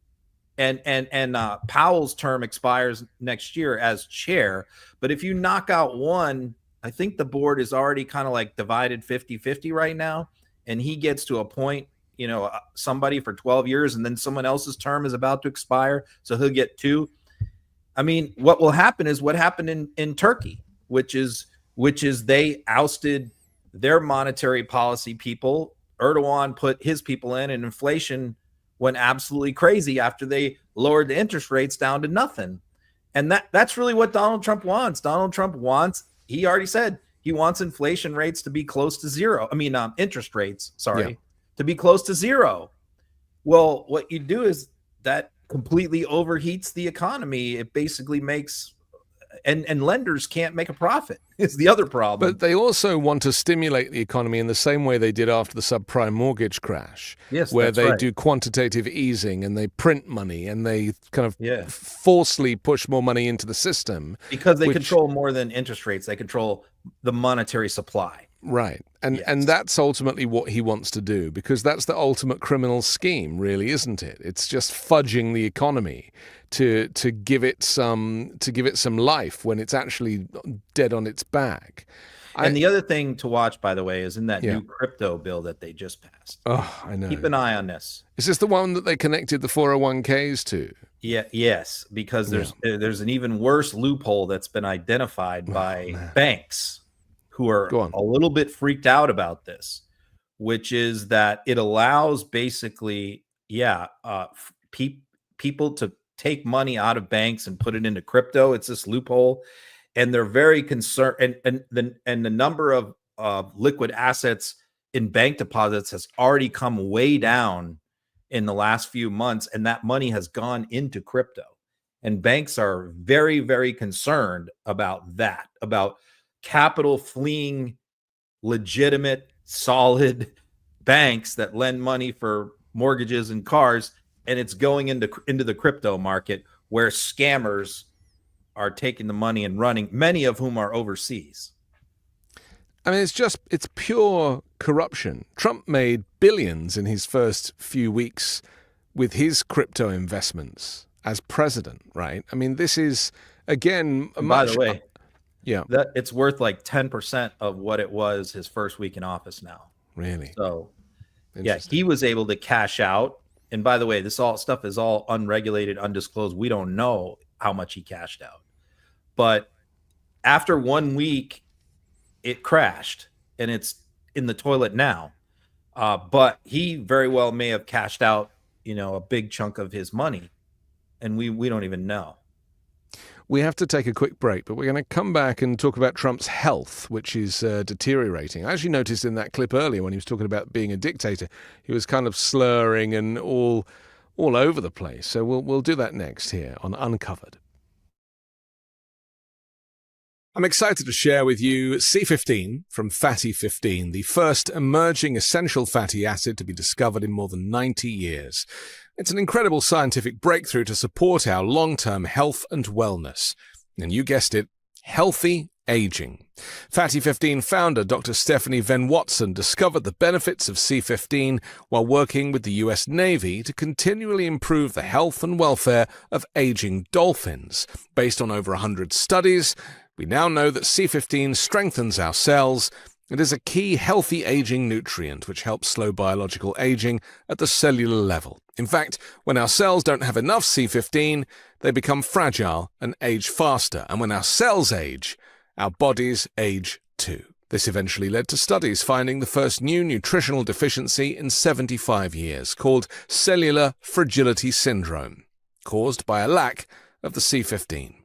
and Powell's term expires next year as chair, but if you knock out one, I think the board is already kind of like divided 50-50 right now, and he gets to appoint somebody for 12 years, and then someone else's term is about to expire, so he'll get two. What will happen is what happened in Turkey, which is they ousted their monetary policy people. Erdogan put his people in, and inflation went absolutely crazy after they lowered the interest rates down to nothing. And that's really what Donald Trump wants. Donald Trump wants, he already said, he wants inflation rates to be close to zero. I mean, interest rates, to be close to zero. Well, what you do is that completely overheats the economy. It basically makes, and lenders can't make a profit. It's the other problem. But they also want to stimulate the economy in the same way they did after the subprime mortgage crash. Yes, where that's they right. do quantitative easing and they print money and they kind of forcefully push more money into the system. Because they control more than interest rates. They control the monetary supply. Right. And that's ultimately what he wants to do, because that's the ultimate criminal scheme, really, isn't it? It's just fudging the economy to give it some life when it's actually dead on its back. And the other thing to watch, by the way, is in that new crypto bill that they just passed. Oh, I know. Keep an eye on this. Is this the one that they connected the 401ks to? Yes, because there's an even worse loophole that's been identified by banks who are a little bit freaked out about this, which is that it allows basically, people to take money out of banks and put it into crypto. It's this loophole, and they're very concerned. And the number of liquid assets in bank deposits has already come way down in the last few months, and that money has gone into crypto. And banks are very, very concerned about that, about capital fleeing legitimate, solid banks that lend money for mortgages and cars, and it's going into the crypto market where scammers are taking the money and running, many of whom are overseas. I mean, it's pure corruption. Trump made billions in his first few weeks with his crypto investments as president, right? I mean, this is, again, by the way, that it's worth like 10% of what it was his first week in office now. Really? So, he was able to cash out. And by the way, this stuff is all unregulated, undisclosed. We don't know how much he cashed out. But after 1 week, it crashed, and it's in the toilet now. But he very well may have cashed out, a big chunk of his money, and we don't even know. We have to take a quick break, but we're going to come back and talk about Trump's health, which is deteriorating. As you noticed in that clip earlier when he was talking about being a dictator, he was kind of slurring and all over the place. So we'll do that next here on Uncovered. I'm excited to share with you C15 from Fatty 15, the first emerging essential fatty acid to be discovered in more than 90 years. It's an incredible scientific breakthrough to support our long-term health and wellness. And you guessed it, healthy aging. Fatty 15 founder Dr. Stephanie Venn Watson discovered the benefits of C15 while working with the US Navy to continually improve the health and welfare of aging dolphins. Based on over 100 studies, we now know that C15 strengthens our cells. It is a key healthy aging nutrient which helps slow biological aging at the cellular level. In fact, when our cells don't have enough C15, they become fragile and age faster. And when our cells age, our bodies age too. This eventually led to studies finding the first new nutritional deficiency in 75 years, called cellular fragility syndrome, caused by a lack of the C15.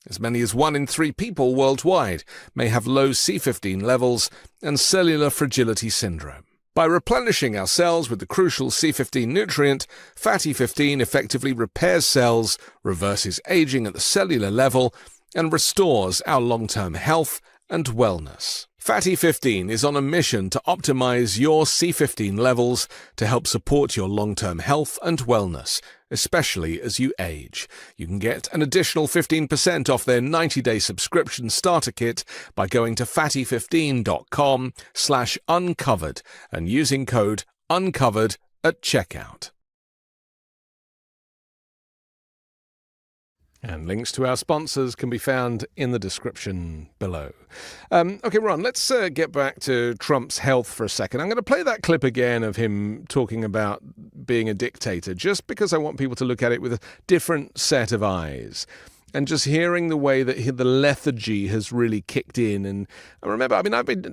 As many as 1 in 3 people worldwide may have low C15 levels and cellular fragility syndrome. By replenishing our cells with the crucial C15 nutrient, Fatty 15 effectively repairs cells, reverses aging at the cellular level, and restores our long-term health and wellness. Fatty 15 is on a mission to optimize your C15 levels to help support your long-term health and wellness, especially as you age. You can get an additional 15% off their 90-day subscription starter kit by going to fatty15.com/uncovered and using code UNCOVERED at checkout. And links to our sponsors can be found in the description below. Okay, Ron, let's get back to Trump's health for a second. I'm going to play that clip again of him talking about being a dictator, just because I want people to look at it with a different set of eyes. and just hearing the way that the lethargy has really kicked in. And I remember,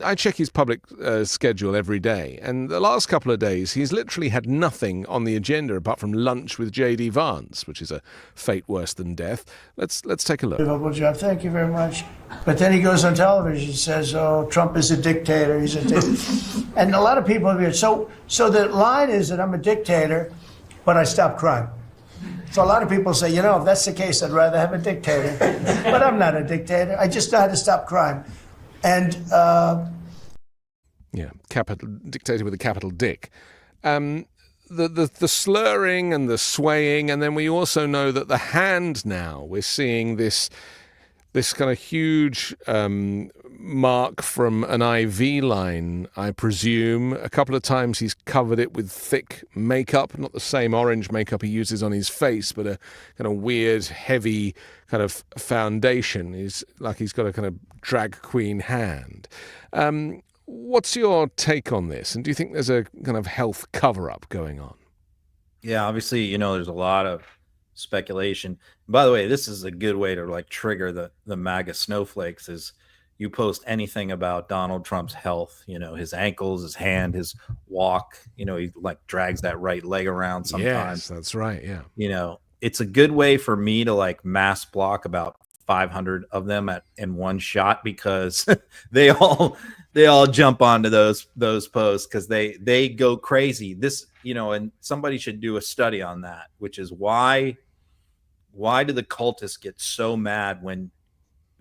I check his public schedule every day, and the last couple of days he's literally had nothing on the agenda apart from lunch with J.D. Vance, which is a fate worse than death. Let's take a look. Job. Thank you very much. But then he goes on television and says, "Oh, Trump is a dictator. He's a dictator." And a lot of people have been so the line is that I'm a dictator, but I stop crime. So a lot of people say, if that's the case, I'd rather have a dictator. But I'm not a dictator. I just know how to stop crime. And dictator with a capital Dick. The slurring and the swaying, and then we also know that the hand now, we're seeing this kind of huge mark from an IV line, I presume. A couple of times he's covered it with thick makeup, not the same orange makeup he uses on his face, but a kind of weird, heavy kind of foundation. He's got a kind of drag queen hand. What's your take on this? And do you think there's a kind of health cover-up going on? Yeah, obviously, there's a lot of speculation. By the way, this is a good way to trigger the MAGA snowflakes. Is you post anything about Donald Trump's health, his ankles, his hand, his walk, he drags that right leg around sometimes. Yes, that's right. Yeah. It's a good way for me to mass block about 500 of them in one shot, because they all jump onto those posts because they go crazy. This, and somebody should do a study on that, which is why do the cultists get so mad,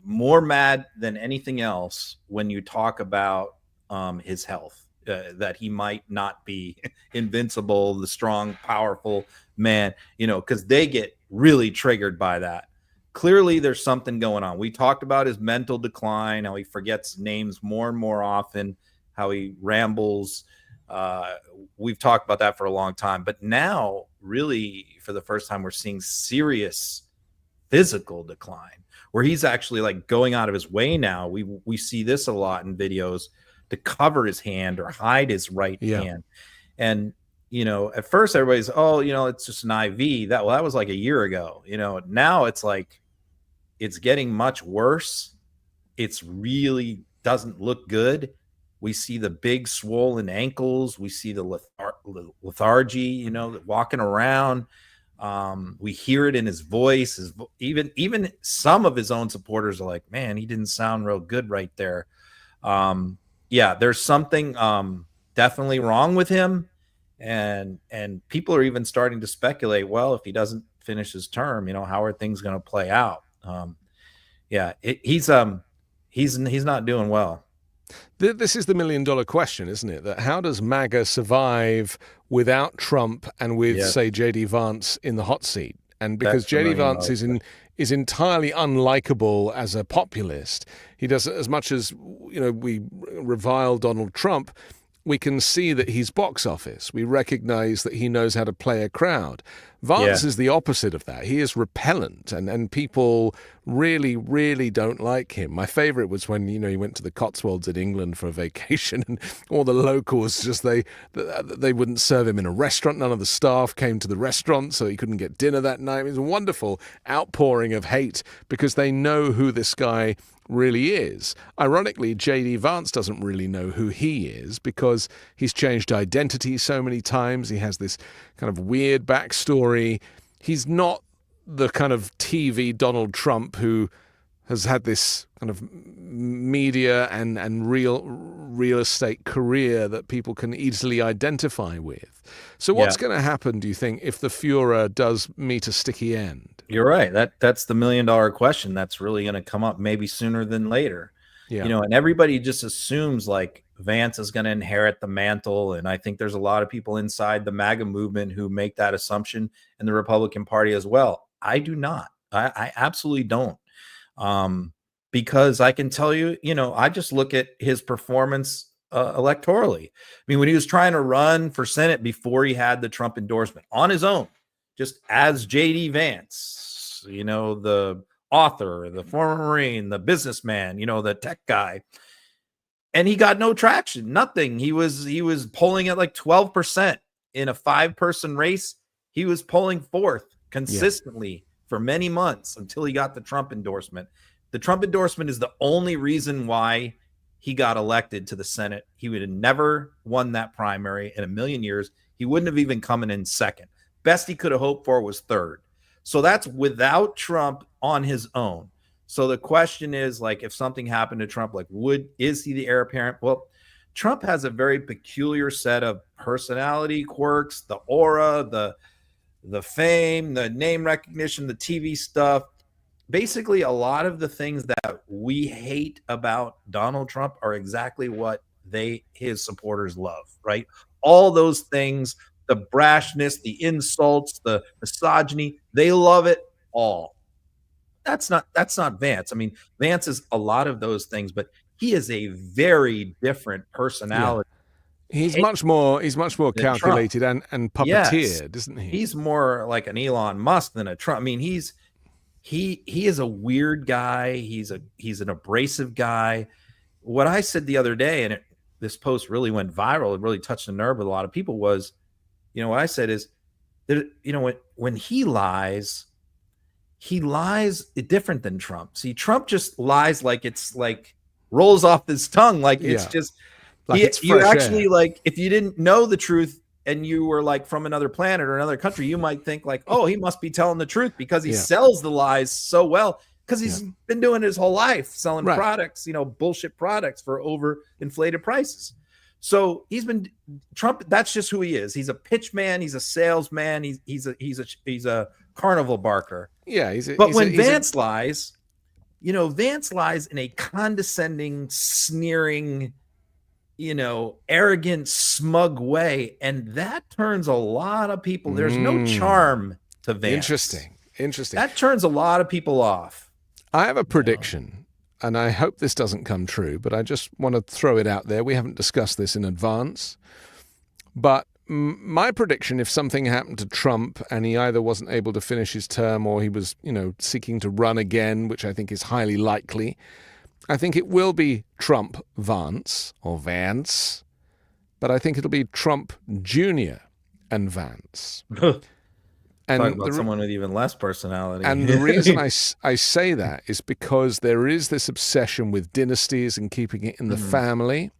more mad than anything else, when you talk about his health, that he might not be invincible, the strong, powerful man, because they get really triggered by that. Clearly, there's something going on. We talked about his mental decline, how he forgets names more and more often, how he rambles. We've talked about that for a long time. But now, really, for the first time, we're seeing serious physical decline, where he's actually going out of his way now. We see this a lot in videos, to cover his hand or hide his right hand. And at first everybody's, it's just an IV. That was like a year ago. Now it's it's getting much worse. It's really doesn't look good. We see the big swollen ankles. We see the lethargy, walking around. We hear it in his voice. Even some of his own supporters are like, man, he didn't sound real good right there. There's something definitely wrong with him. And people are even starting to speculate, well, if he doesn't finish his term, how are things going to play out? He's not doing well. This is the $1 million question, isn't it? That how does MAGA survive without Trump and with, say, J.D. Vance in the hot seat? And because J.D. Vance is entirely unlikable as a populist, he does, as much as we revile Donald Trump, we can see that he's box office. We recognize that he knows how to play a crowd. Vance is the opposite of that. He is repellent, and people really, really don't like him. My favorite was when, he went to the Cotswolds in England for a vacation, and all the locals they wouldn't serve him in a restaurant. None of the staff came to the restaurant, so he couldn't get dinner that night. It was a wonderful outpouring of hate because they know who this guy really is. Ironically, J.D. Vance doesn't really know who he is because he's changed identity so many times. He has this kind of weird backstory. He's not the kind of TV Donald Trump who has had this kind of media and real estate career that people can easily identify with. So what's going to happen, do you think, if the Fuhrer does meet a sticky end? You're right. That's the $1 million question that's really going to come up maybe sooner than later. And everybody just assumes Vance is going to inherit the mantle. And I think there's a lot of people inside the MAGA movement who make that assumption, and the Republican Party as well. I do not. I absolutely don't. Because I can tell you, I just look at his performance electorally. When he was trying to run for Senate before he had the Trump endorsement on his own, just as J.D. Vance, the author, the former Marine, the businessman, the tech guy, and he got no traction, nothing. He was polling at 12% in a 5-person race. He was polling fourth consistently for many months until he got the Trump endorsement. The Trump endorsement is the only reason why he got elected to the Senate. He would have never won that primary in a million years. He wouldn't have even come in second. Best he could have hoped for was third. So that's without Trump on his own. So the question is, like, if something happened to Trump, like, is he the heir apparent? Well, Trump has a very peculiar set of personality quirks, the aura, the fame, the name recognition, the TV stuff. Basically, a lot of the things that we hate about Donald Trump are exactly what his supporters love, right? All those things, the brashness, the insults, the misogyny, they love it all. That's not Vance. I mean, Vance is a lot of those things, but he is a very different personality. Yeah. He's much more calculated and puppeteered, isn't he? He's more like an Elon Musk than a Trump. I mean, he is a weird guy. He's an abrasive guy. What I said the other day, and this post really went viral, it really touched a nerve with a lot of people, was, what I said is that, when he lies different than Trump. See, Trump just lies like it's like rolls off his tongue. Like it's just, like you actually, like, if you didn't know the truth and you were like from another planet or another country, you might think like, oh, he must be telling the truth because he sells the lies so well, because he's been doing his whole life selling products, bullshit products for overinflated prices. So Trump, that's just who he is. He's a pitch man. He's a salesman. He's a carnival barker. Yeah. When Vance lies, Vance lies in a condescending, sneering, arrogant, smug way. And that turns a lot of people. There's no charm to Vance. Interesting. That turns a lot of people off. I have a prediction, and I hope this doesn't come true, but I just want to throw it out there. We haven't discussed this in advance, but my prediction, if something happened to Trump and he either wasn't able to finish his term or he was, seeking to run again, which I think is highly likely, I think it will be Trump Vance or Vance, but I think it'll be Trump Jr. and Vance. And talk about someone with even less personality. And the reason I say that is because there is this obsession with dynasties and keeping it in the family.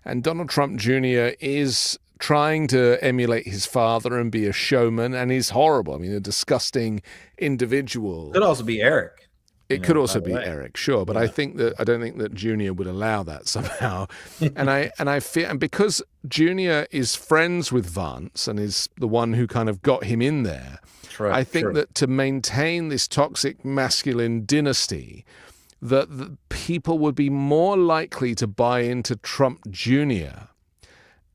And Donald Trump Jr. is trying to emulate his father and be a showman, and he's horrible. I mean, a disgusting individual. Could also be Eric. It could also be Eric, sure, but I don't think that Junior would allow that somehow. and I fear, and because Junior is friends with Vance and is the one who kind of got him in there, I think that to maintain this toxic masculine dynasty, that the people would be more likely to buy into Trump Jr.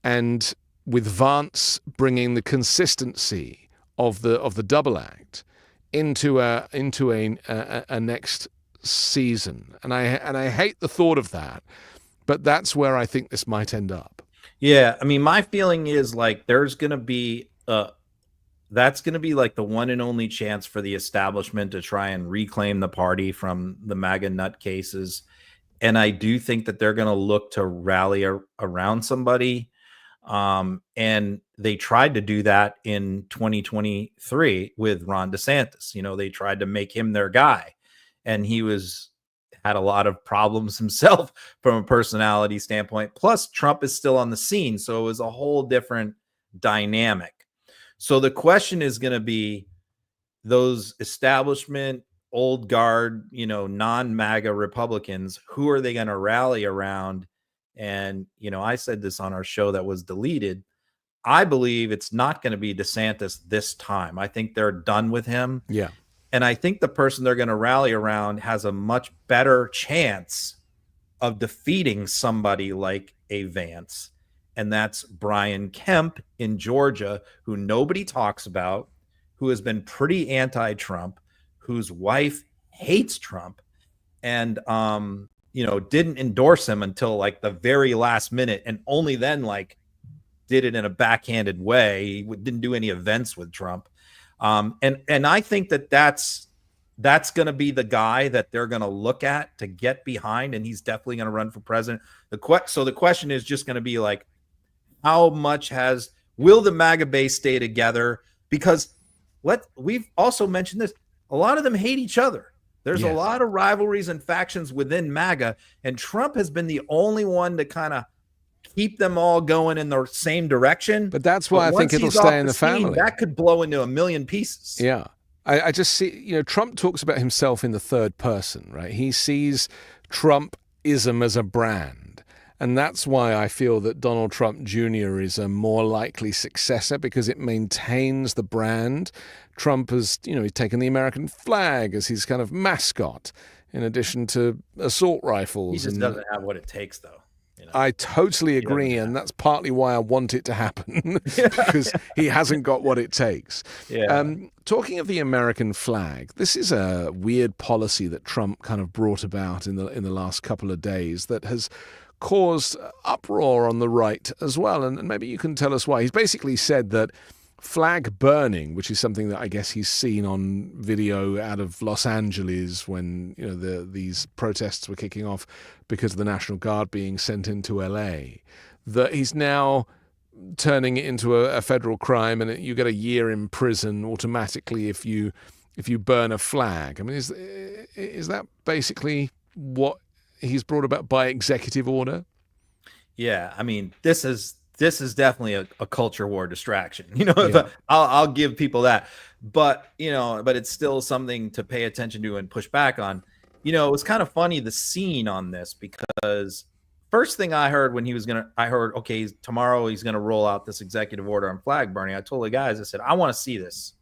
and with Vance bringing the consistency of the double act into a next season, and I hate the thought of that, but that's where I think this might end up. Yeah, I mean, my feeling is like there's going to be that's going to be like the one and only chance for the establishment to try and reclaim the party from the MAGA nutcases, and I do think that they're going to look to rally around somebody. And they tried to do that in 2023 with Ron DeSantis. They tried to make him their guy, and he had a lot of problems himself from a personality standpoint. Plus, Trump is still on the scene, so it was a whole different dynamic. So the question is going to be those establishment, old guard, non-MAGA Republicans, who are they going to rally around? And, I said this on our show that was deleted. I believe it's not going to be DeSantis this time. I think they're done with him. Yeah. And I think the person they're going to rally around has a much better chance of defeating somebody like a Vance. And that's Brian Kemp in Georgia, who nobody talks about, who has been pretty anti-Trump, whose wife hates Trump, and, didn't endorse him until like the very last minute, and only then like did it in a backhanded way. He didn't do any events with Trump. And I think that's going to be the guy that they're going to look at to get behind, and he's definitely going to run for president. So the question is just going to be like, how much will the MAGA base stay together? Because we've also mentioned this, a lot of them hate each other. There's a lot of rivalries and factions within MAGA, and Trump has been the only one to kind of keep them all going in the same direction. But that's why I think it'll stay in the family. That could blow into a million pieces. Yeah. I just see, Trump talks about himself in the third person, right? He sees Trumpism as a brand. And that's why I feel that Donald Trump Jr. is a more likely successor, because it maintains the brand. Trump has, he's taken the American flag as his kind of mascot, in addition to assault rifles. He just doesn't have what it takes, though. I totally agree, and that's partly why I want it to happen, because he hasn't got what it takes. Talking of the American flag, this is a weird policy that Trump kind of brought about in the last couple of days that has caused uproar on the right as well, and maybe you can tell us why. He's basically said that flag burning, which is something that I guess he's seen on video out of Los Angeles when these protests were kicking off because of the National Guard being sent into LA, that he's now turning it into a federal crime, and you get a year in prison automatically if you burn a flag. I mean, is that basically what he's brought about by executive order? Yeah, I mean, this is definitely a culture war distraction. I'll give people that, but it's still something to pay attention to and push back on. It was kind of funny, the scene on this, because first thing I heard when okay, tomorrow he's going to roll out this executive order on flag burning. I told the guys, I said, I want to see this.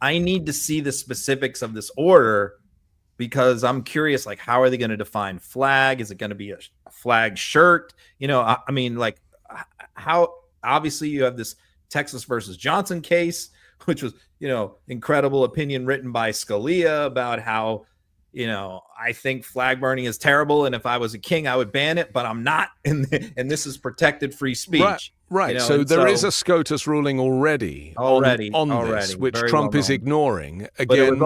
I need to see the specifics of this order, because I'm curious, like, how are they going to define flag? Is it going to be a flag shirt? I mean, like, how obviously you have this Texas versus Johnson case, which was, incredible opinion written by Scalia about how, I think flag burning is terrible, and if I was a king, I would ban it, but I'm not, and this is protected free speech. Right. So there is a SCOTUS ruling already on this, which Trump is ignoring. Again,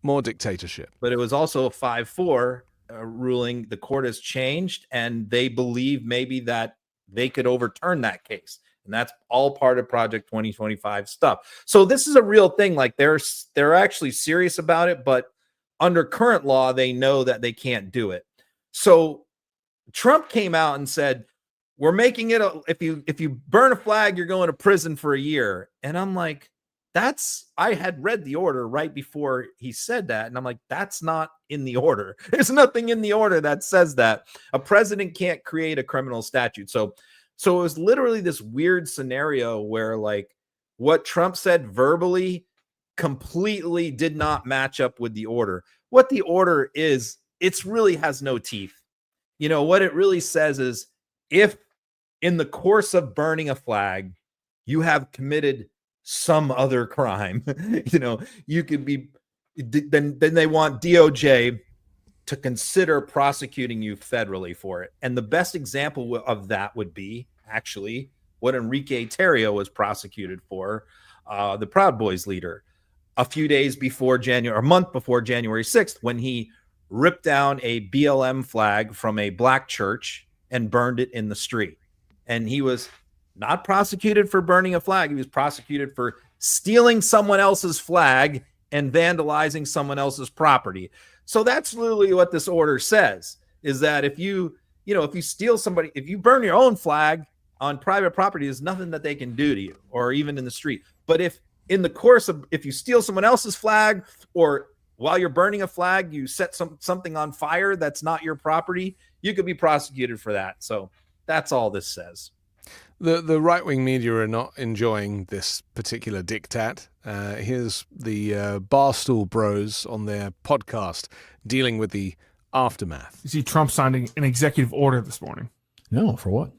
more dictatorship. But it was also a 5-4 ruling. The court has changed, and they believe maybe that they could overturn that case. And that's all part of Project 2025 stuff. So this is a real thing. Like, they're actually serious about it, but under current law, they know that they can't do it. So Trump came out and said, we're making it, if you burn a flag, you're going to prison for a year. And I'm like, I had read the order right before he said that. And I'm like, that's not in the order. There's nothing in the order that says that. A president can't create a criminal statute. So it was literally this weird scenario where, like, what Trump said verbally completely did not match up with the order. What the order is, it really has no teeth. What it really says is, if in the course of burning a flag, you have committed some other crime, you could be, then they want DOJ to consider prosecuting you federally for it. And the best example of that would be actually what Enrique Tarrio was prosecuted for, the Proud Boys leader, a few days before a month before January 6th, when he ripped down a BLM flag from a black church and burned it in the street. And he was not prosecuted for burning a flag. He was prosecuted for stealing someone else's flag and vandalizing someone else's property. So that's literally what this order says, is that if you steal somebody, if you burn your own flag on private property, there's nothing that they can do to you, or even in the street. But if you steal someone else's flag, or while you're burning a flag, you set something on fire that's not your property, you could be prosecuted for that. So that's all this says. The right-wing media are not enjoying this particular diktat. Here's the Barstool Bros on their podcast dealing with the aftermath. You see Trump signing an executive order this morning. No, for what?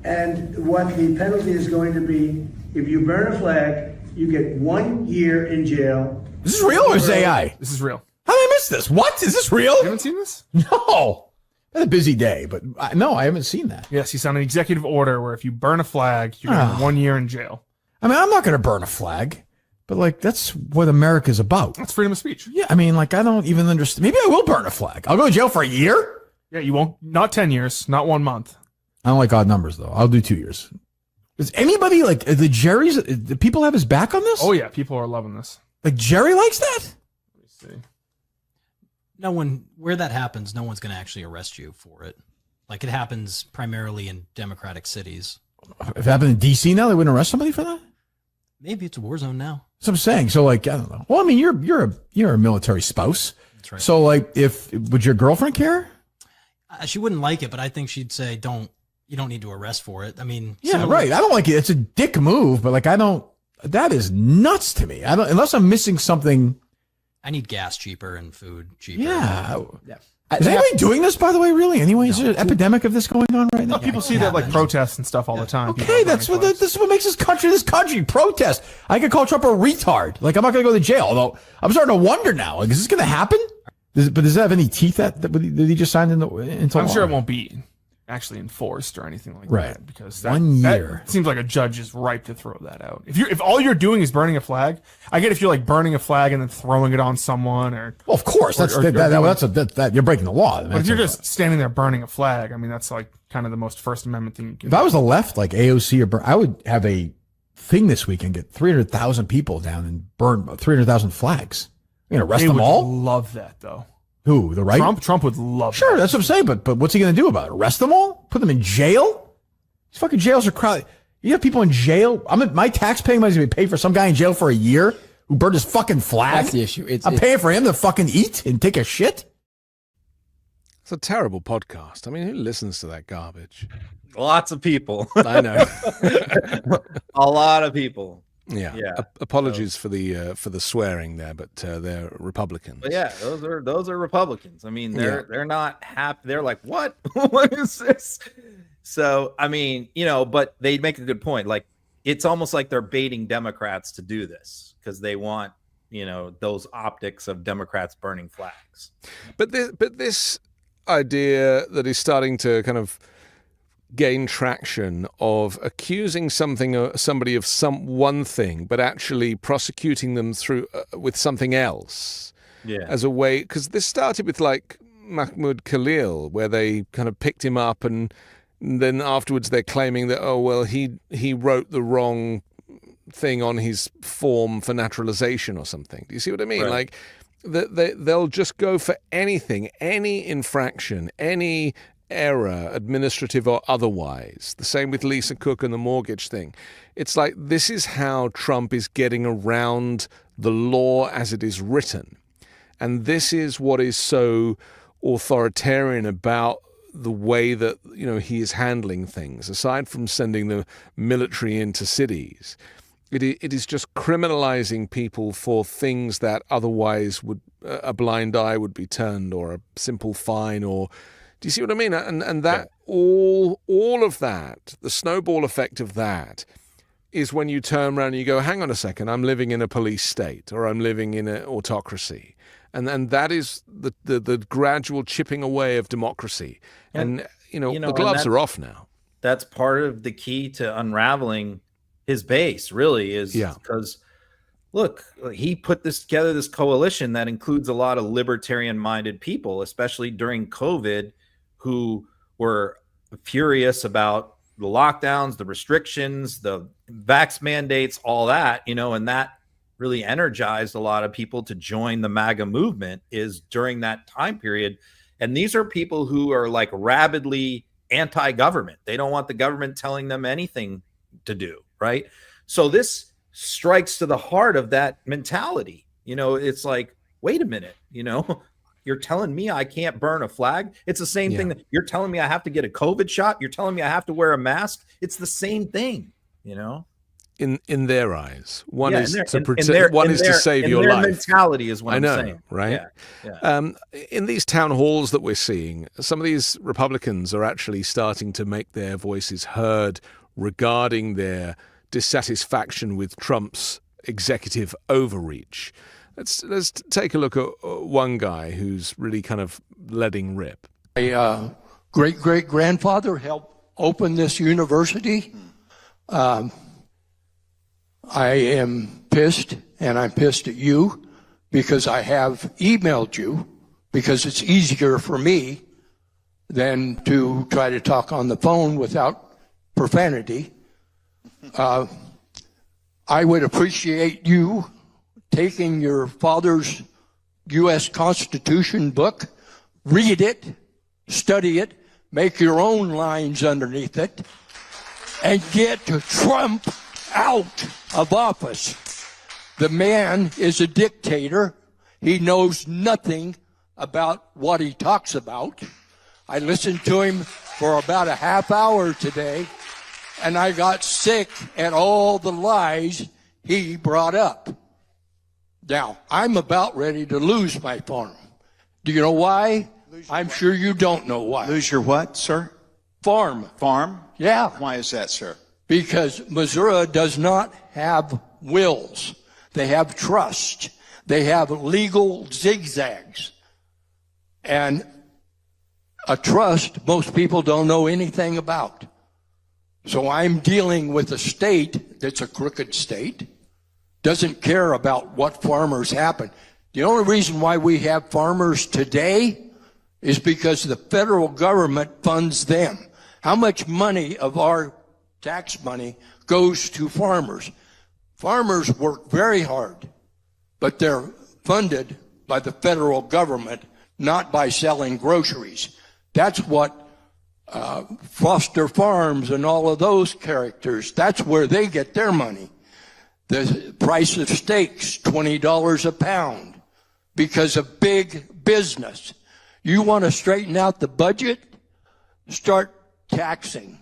And what the penalty is going to be, if you burn a flag, you get 1 year in jail. This is real or is AI? This is real. How did I miss this? What? Is this real? You haven't seen this? No. Had a busy day, but no, I haven't seen that. Yes, he signed an executive order where if you burn a flag, you're going to get 1 year in jail. I mean, I'm not going to burn a flag, but like, that's what America's about. That's freedom of speech. Yeah, I mean, like, I don't even understand. Maybe I will burn a flag. I'll go to jail for a year? Yeah, you won't. Not 10 years, not 1 month. I don't like odd numbers, though. I'll do 2 years. Does anybody, like, the Jerry's, do people have his back on this? Oh, yeah, people are loving this. Like, Jerry likes that? No one, where that happens, no one's going to actually arrest you for it. Like, it happens primarily in democratic cities. If it happened in D.C. now, they wouldn't arrest somebody for that? Maybe it's a war zone now. That's what I'm saying. So, like, I don't know. Well, I mean, you're a military spouse. That's right. So, like, would your girlfriend care? She wouldn't like it, but I think she'd say, you don't need to arrest for it. I mean, yeah, right. I don't like it. It's a dick move, but like, that is nuts to me. Unless I'm missing something. I need gas cheaper and food cheaper. Yeah. Is anybody doing this, by the way, really? Anyway, is there an epidemic of this going on right now? People see that, like, protests and stuff all the time. Okay, this is what makes this country protest. I could call Trump a retard. Like, I'm not going to go to jail, although I'm starting to wonder now. Like, is this going to happen? But does it have any teeth that he just signed into law? I'm sure it won't be actually enforced or anything like that, because that 1 year seems like a judge is ripe to throw that out. If all you're doing is burning a flag, I get if you're like burning a flag and then throwing it on someone, or well, of course that's you're breaking the law. But if you're just standing there burning a flag, I mean, that's like kind of the most First Amendment thing you can do. If I was the left, like AOC, I would have a thing this week and get 300,000 people down and burn 300,000 flags. You're gonna arrest them all? Love that though. Who, the right? Trump would love Sure, that. that's what I'm saying, but what's he going to do about it? Arrest them all? Put them in jail? These fucking jails are crowded. You have people in jail? My tax-paying money's going to be paid for some guy in jail for a year who burned his fucking flag? That's the issue. I'm paying for him to fucking eat and take a shit? It's a terrible podcast. I mean, who listens to that garbage? Lots of people. I know. A lot of people. Yeah. Apologies for the swearing there, but they're Republicans. But yeah, those are Republicans. I mean, they're not happy. They're like, what? What is this? So, I mean, but they make a good point. Like, it's almost like they're baiting Democrats to do this because they want, those optics of Democrats burning flags. But this idea that is starting to kind of gain traction of accusing somebody of one thing, but actually prosecuting them through with something else, as a way, because this started with like Mahmoud Khalil, where they kind of picked him up, and then afterwards they're claiming that he wrote the wrong thing on his form for naturalization or something. Do you see what I mean? Right. Like they'll just go for anything, any infraction, any error, administrative or otherwise. The same with Lisa Cook and the mortgage thing. It's like, this is how Trump is getting around the law as it is written. And this is what is so authoritarian about the way that, he is handling things. Aside from sending the military into cities, it is just criminalizing people for things that otherwise would a blind eye would be turned, or a simple fine, or do you see what I mean? And that all of that, the snowball effect of that, is when you turn around and you go, hang on a second, I'm living in a police state, or I'm living in an autocracy. And that is the gradual chipping away of democracy. And, the gloves are off now. That's part of the key to unraveling his base, really, is because, look, he put together this coalition that includes a lot of libertarian-minded people, especially during COVID, who were furious about the lockdowns, the restrictions, the vax mandates, all that, and that really energized a lot of people to join the MAGA movement is during that time period. And these are people who are like rabidly anti-government. They don't want the government telling them anything to do, right? So this strikes to the heart of that mentality. It's like, wait a minute, you're telling me I can't burn a flag? It's the same thing that you're telling me I have to get a COVID shot. You're telling me I have to wear a mask. It's the same thing, In their eyes, one is to protect, one is to save your life. Mentality is what I'm saying, right? Yeah. In these town halls that we're seeing, some of these Republicans are actually starting to make their voices heard regarding their dissatisfaction with Trump's executive overreach. Let's take a look at one guy who's really kind of letting rip. My great-great-grandfather helped open this university. I am pissed, and I'm pissed at you because I have emailed you, because it's easier for me than to try to talk on the phone without profanity. I would appreciate you taking your father's U.S. Constitution book, read it, study it, make your own lines underneath it, and get Trump out of office. The man is a dictator. He knows nothing about what he talks about. I listened to him for about a half hour today, and I got sick at all the lies he brought up. Now, I'm about ready to lose my farm. Do you know why? I'm sure you don't know why. Lose your what, sir? Farm. Farm? Yeah. Why is that, sir? Because Missouri does not have wills. They have trust. They have legal zigzags. And a trust most people don't know anything about. So I'm dealing with a state that's a crooked state, doesn't care about what farmers happen. The only reason why we have farmers today is because the federal government funds them. How much money of our tax money goes to farmers? Farmers work very hard, but they're funded by the federal government, not by selling groceries. That's what Foster Farms and all of those characters, that's where they get their money. The price of steaks, $20 a pound, because of big business. You want to straighten out the budget? Start taxing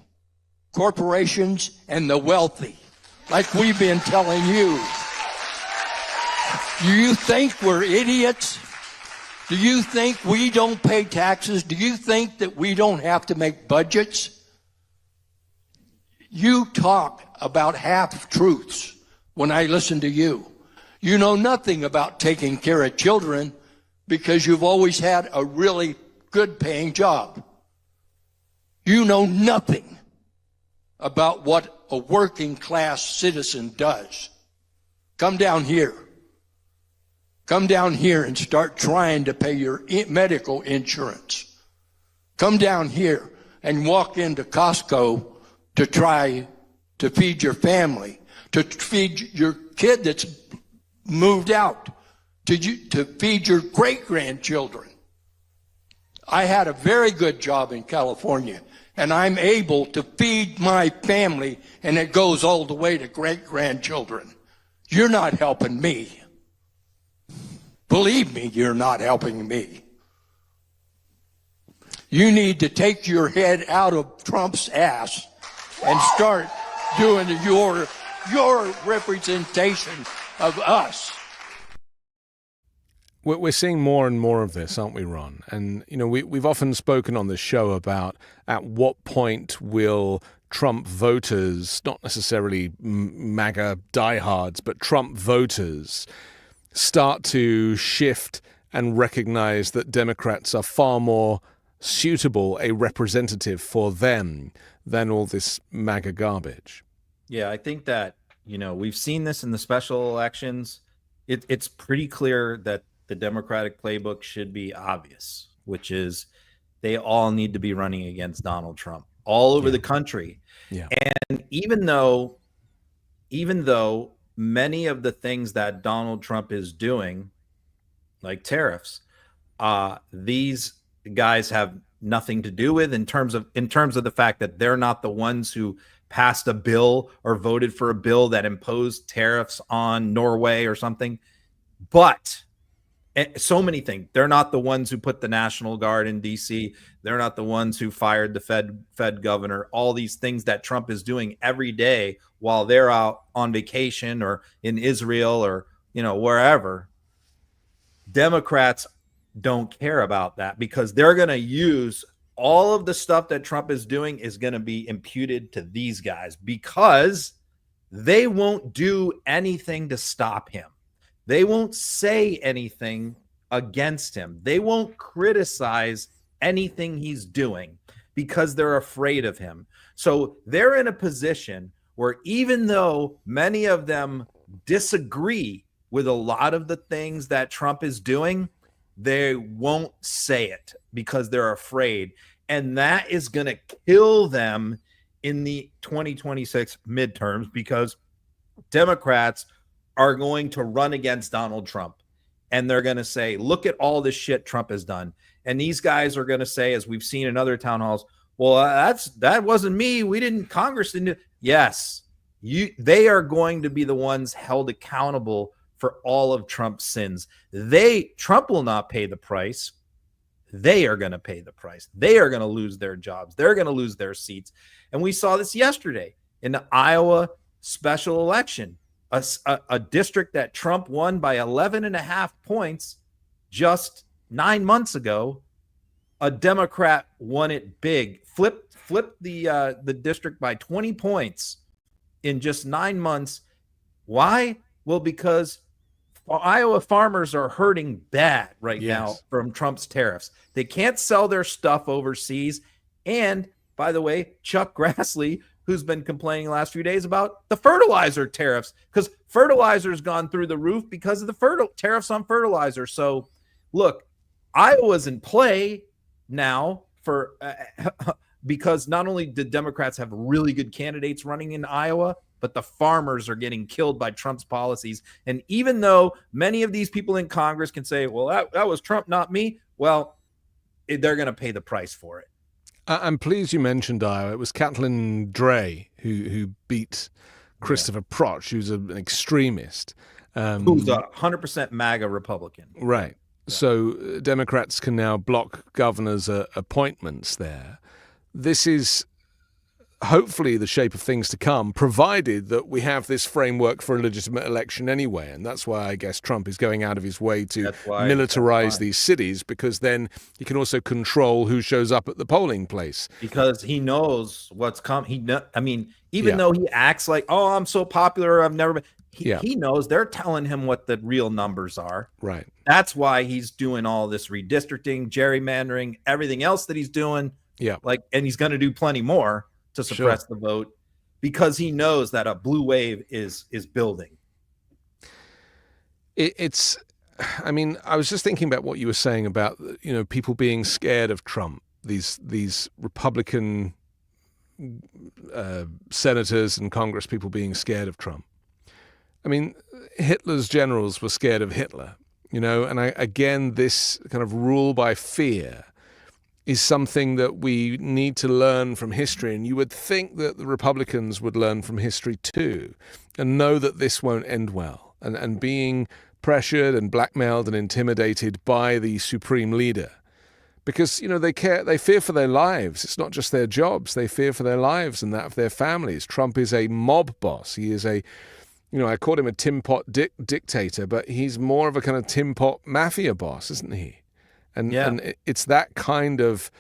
corporations and the wealthy, like we've been telling you. Do you think we're idiots? Do you think we don't pay taxes? Do you think that we don't have to make budgets? You talk about half-truths when I listen to you. You know nothing about taking care of children because you've always had a really good-paying job. You know nothing about what a working-class citizen does. Come down here. Come down here and start trying to pay your medical insurance. Come down here and walk into Costco to try to feed your family, to feed your kid that's moved out, to feed your great-grandchildren. I had a very good job in California, and I'm able to feed my family, and it goes all the way to great-grandchildren. You're not helping me. Believe me, you're not helping me. You need to take your head out of Trump's ass and start doing your representation of us. We're seeing more and more of this, aren't we, Ron? And, you know, we've often spoken on this show about at what point will Trump voters, not necessarily MAGA diehards, but Trump voters, start to shift and recognize that Democrats are far more suitable a representative for them than all this MAGA garbage. Yeah, I think that, you know, we've seen this in the special elections. It's pretty clear that the Democratic playbook should be obvious, which is they all need to be running against Donald Trump all over the country. Yeah. And even though many of the things that Donald Trump is doing, like tariffs, these guys have nothing to do with in terms of the fact that they're not the ones who passed a bill or voted for a bill that imposed tariffs on Norway or something. But so many things. They're not the ones who put the National Guard in DC. They're not the ones who fired the Fed governor. All these things that Trump is doing every day while they're out on vacation or in Israel or, you know, wherever. Democrats don't care about that because they're going to use all of the stuff that Trump is doing is going to be imputed to these guys because they won't do anything to stop him. They won't say anything against him. They won't criticize anything he's doing because they're afraid of him. So they're in a position where even though many of them disagree with a lot of the things that Trump is doing, they won't say it because they're afraid. And that is going to kill them in the 2026 midterms because Democrats are going to run against Donald Trump and they're going to say, look at all this shit Trump has done. And these guys are going to say, as we've seen in other town halls, well, that wasn't me. Congress didn't do. Yes, they are going to be the ones held accountable for all of Trump's sins. Trump will not pay the price. They are going to pay the price. They are going to lose their jobs. They're going to lose their seats. And we saw this yesterday in the Iowa special election, a district that Trump won by 11.5 points just 9 months ago. A Democrat won it big, flipped the district by 20 points in just 9 months. Why? Well, because Iowa farmers are hurting bad right now from Trump's tariffs. They can't sell their stuff overseas. And by the way, Chuck Grassley, who's been complaining the last few days about the fertilizer tariffs, because fertilizer's gone through the roof because of the tariffs on fertilizer. So look, Iowa's in play now for because not only did Democrats have really good candidates running in Iowa, but the farmers are getting killed by Trump's policies. And even though many of these people in Congress can say, well, that was Trump, not me, well, they're going to pay the price for it. I'm pleased you mentioned Iowa. It was Catelyn Dray who beat Christopher Protch, who's an extremist. Who's a 100% MAGA Republican. Right. Yeah. So Democrats can now block governors' appointments there. This is hopefully the shape of things to come, provided that we have this framework for a legitimate election anyway. And that's why I guess Trump is going out of his way to militarize these cities, because then he can also control who shows up at the polling place. Because he knows what's coming. Even though he acts like, oh, I'm so popular, I've never been. He knows they're telling him what the real numbers are. Right. That's why he's doing all this redistricting, gerrymandering, everything else that he's doing. Yeah. And he's going to do plenty more to suppress the vote, because he knows that a blue wave is building. I was just thinking about what you were saying about, people being scared of Trump, these Republican senators and Congress people being scared of Trump. I mean, Hitler's generals were scared of Hitler, and this kind of rule by fear is something that we need to learn from history. And you would think that the Republicans would learn from history too, and know that this won't end well. And being pressured and blackmailed and intimidated by the supreme leader, because, they fear for their lives. It's not just their jobs. They fear for their lives and that of their families. Trump is a mob boss. He is I called him a Tin Pot dictator, but he's more of a kind of Tin Pot mafia boss, isn't he? And it's that kind of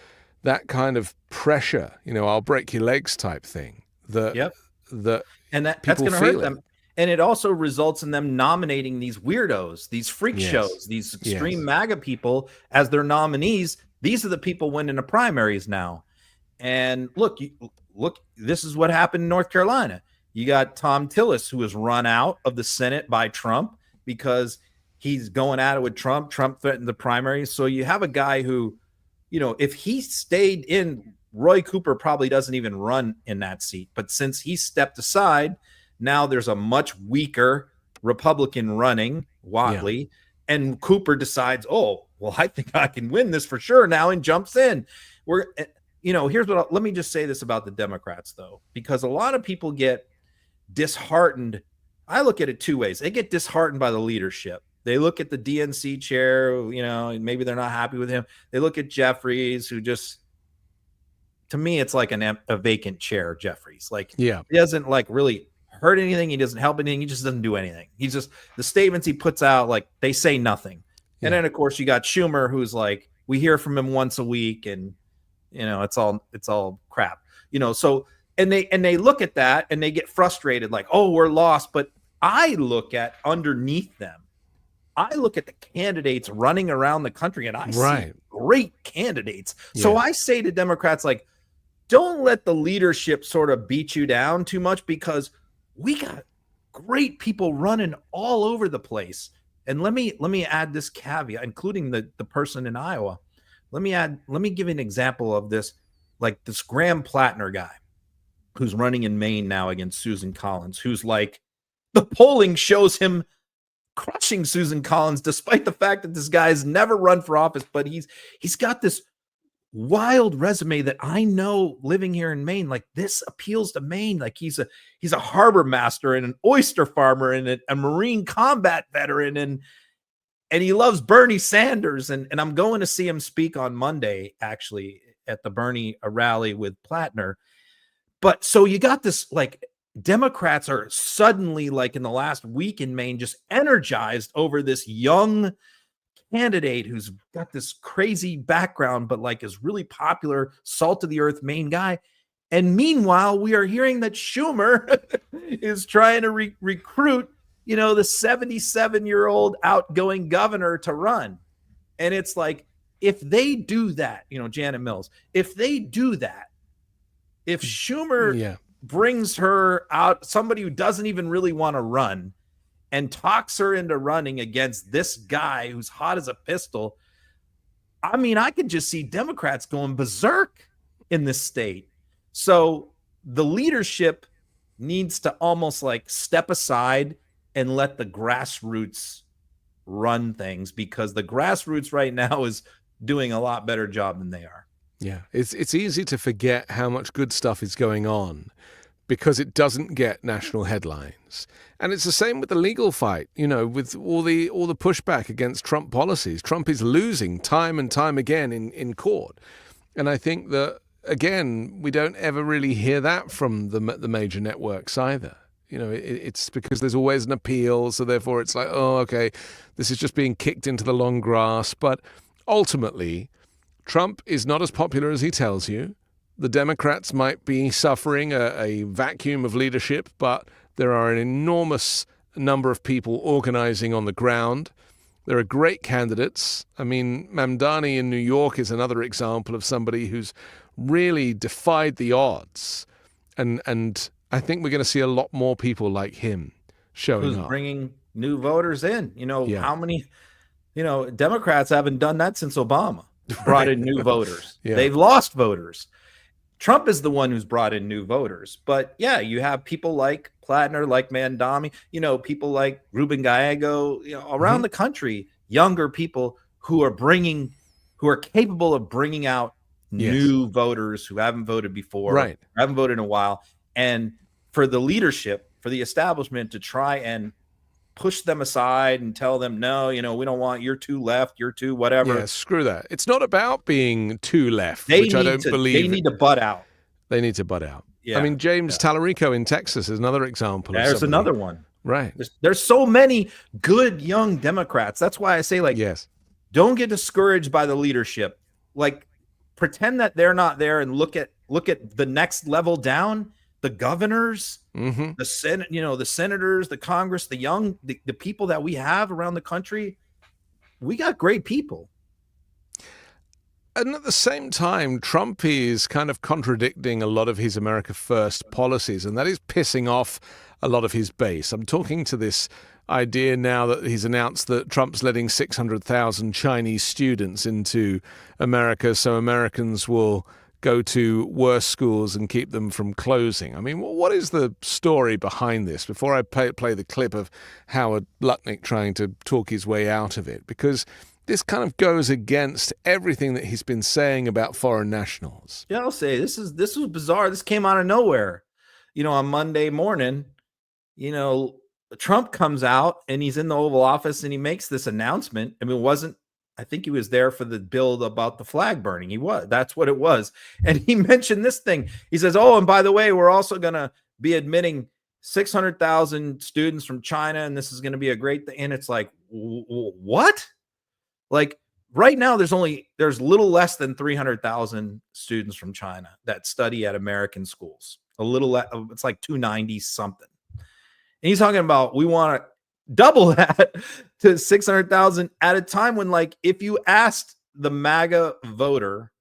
pressure, I'll break your legs type thing that's going to hurt them. And it also results in them nominating these weirdos, these freak shows, these extreme MAGA people as their nominees. These are the people winning the primaries now. And look, this is what happened in North Carolina. You got Tom Tillis, who was run out of the Senate by Trump because he's going at it with Trump. Trump threatened the primaries. So you have a guy who, if he stayed in, Roy Cooper probably doesn't even run in that seat. But since he stepped aside, now there's a much weaker Republican running, Whatley, and Cooper decides, oh, well, I think I can win this for sure now, and jumps in. Let me just say this about the Democrats, though, because a lot of people get disheartened. I look at it two ways. They get disheartened by the leadership. They look at the DNC chair, maybe they're not happy with him. They look at Jeffries, who just, to me, it's like a vacant chair, Jeffries. He doesn't really hurt anything. He doesn't help anything. He just doesn't do anything. He's just, the statements he puts out, they say nothing. Yeah. And then, of course, you got Schumer, who's we hear from him once a week, and, it's all crap. So, and they look at that and they get frustrated, oh, we're lost. But I look at underneath them. I look at the candidates running around the country, and I see great candidates. Yeah. So I say to Democrats, don't let the leadership sort of beat you down too much, because we got great people running all over the place. And let me add this caveat, including the person in Iowa. Let me give you an example of this, this Graham Plattner guy who's running in Maine now against Susan Collins, who's the polling shows him crushing Susan Collins, despite the fact that this guy has never run for office, but he's got this wild resume that I know living here in Maine, like this appeals to Maine. Like he's a harbor master and an oyster farmer and a Marine combat veteran, and he loves Bernie Sanders. And I'm going to see him speak on Monday, actually, at the Bernie rally with Plattner. But so you got this, like, Democrats are suddenly, like in the last week in Maine, just energized over this young candidate who's got this crazy background, but like is really popular, salt of the earth Maine guy. And meanwhile, we are hearing that Schumer is trying to recruit, the 77-year-old outgoing governor to run. And it's like, if they do that, Janet Mills, if they do that, if Schumer brings her out, somebody who doesn't even really want to run, and talks her into running against this guy who's hot as a pistol, I mean, I could just see Democrats going berserk in this state. So the leadership needs to almost like step aside and let the grassroots run things, because the grassroots right now is doing a lot better job than they are. Yeah, it's easy to forget how much good stuff is going on because it doesn't get national headlines. And it's the same with the legal fight, with all the pushback against Trump policies. Trump is losing time and time again in court. And I think that, again, we don't ever really hear that from the major networks either. It's because there's always an appeal. So therefore it's like, oh, okay, this is just being kicked into the long grass. But ultimately, Trump is not as popular as he tells you. The Democrats might be suffering a vacuum of leadership, but there are an enormous number of people organizing on the ground. There are great candidates. I mean, Mamdani in New York is another example of somebody who's really defied the odds. And I think we're going to see a lot more people like him showing up. Bringing new voters in. How many, Democrats haven't done that since Obama brought in new voters. Yeah. They've lost voters. Trump is the one who's brought in new voters. But yeah, you have people like Plattner, like Mamdani, people like Ruben Gallego, around the country, younger people who are capable of bringing out new voters who haven't voted before, haven't voted in a while. And for the leadership, for the establishment to try and push them aside and tell them, no, we don't want, you're too left, you're too whatever. Yeah, screw that. It's not about being too left, which I don't believe. They need to butt out. They need to butt out. Yeah. I mean, James Tallarico in Texas is another example. There's another one. Right. There's so many good young Democrats. That's why I say, like, don't get discouraged by the leadership. Like, pretend that they're not there and look at the next level down. The governors, the Senate, the senators, the Congress, the people that we have around the country, we got great people. And at the same time, Trump is kind of contradicting a lot of his America First policies, and that is pissing off a lot of his base. I'm talking to this idea now that he's announced that Trump's letting 600,000 Chinese students into America so Americans will go to worse schools and keep them from closing. I mean, what is the story behind this? Before I play the clip of Howard Lutnick trying to talk his way out of it, because this kind of goes against everything that he's been saying about foreign nationals. Yeah, I'll say this was bizarre. This came out of nowhere. On Monday morning, Trump comes out and he's in the Oval Office and he makes this announcement. I mean, I think he was there for the bill about the flag burning. That's what it was. And he mentioned this thing. He says, oh, and by the way, we're also going to be admitting 600,000 students from China. And this is going to be a great thing. And it's like, what? Like right now, there's little less than 300,000 students from China that study at American schools. It's like 290 something. And he's talking about, we want to double that to 600,000 at a time when, like, if you asked the MAGA voter,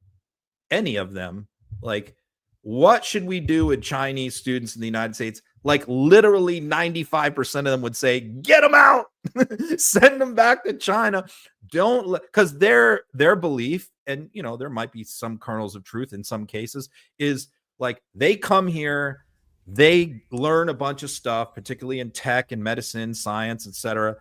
any of them, like, what should we do with Chinese students in the United States? Like, literally 95% of them would say, get them out, send them back to China. Because their belief, and, there might be some kernels of truth in some cases, is like, they come here, they learn a bunch of stuff, particularly in tech and medicine, science, etc.,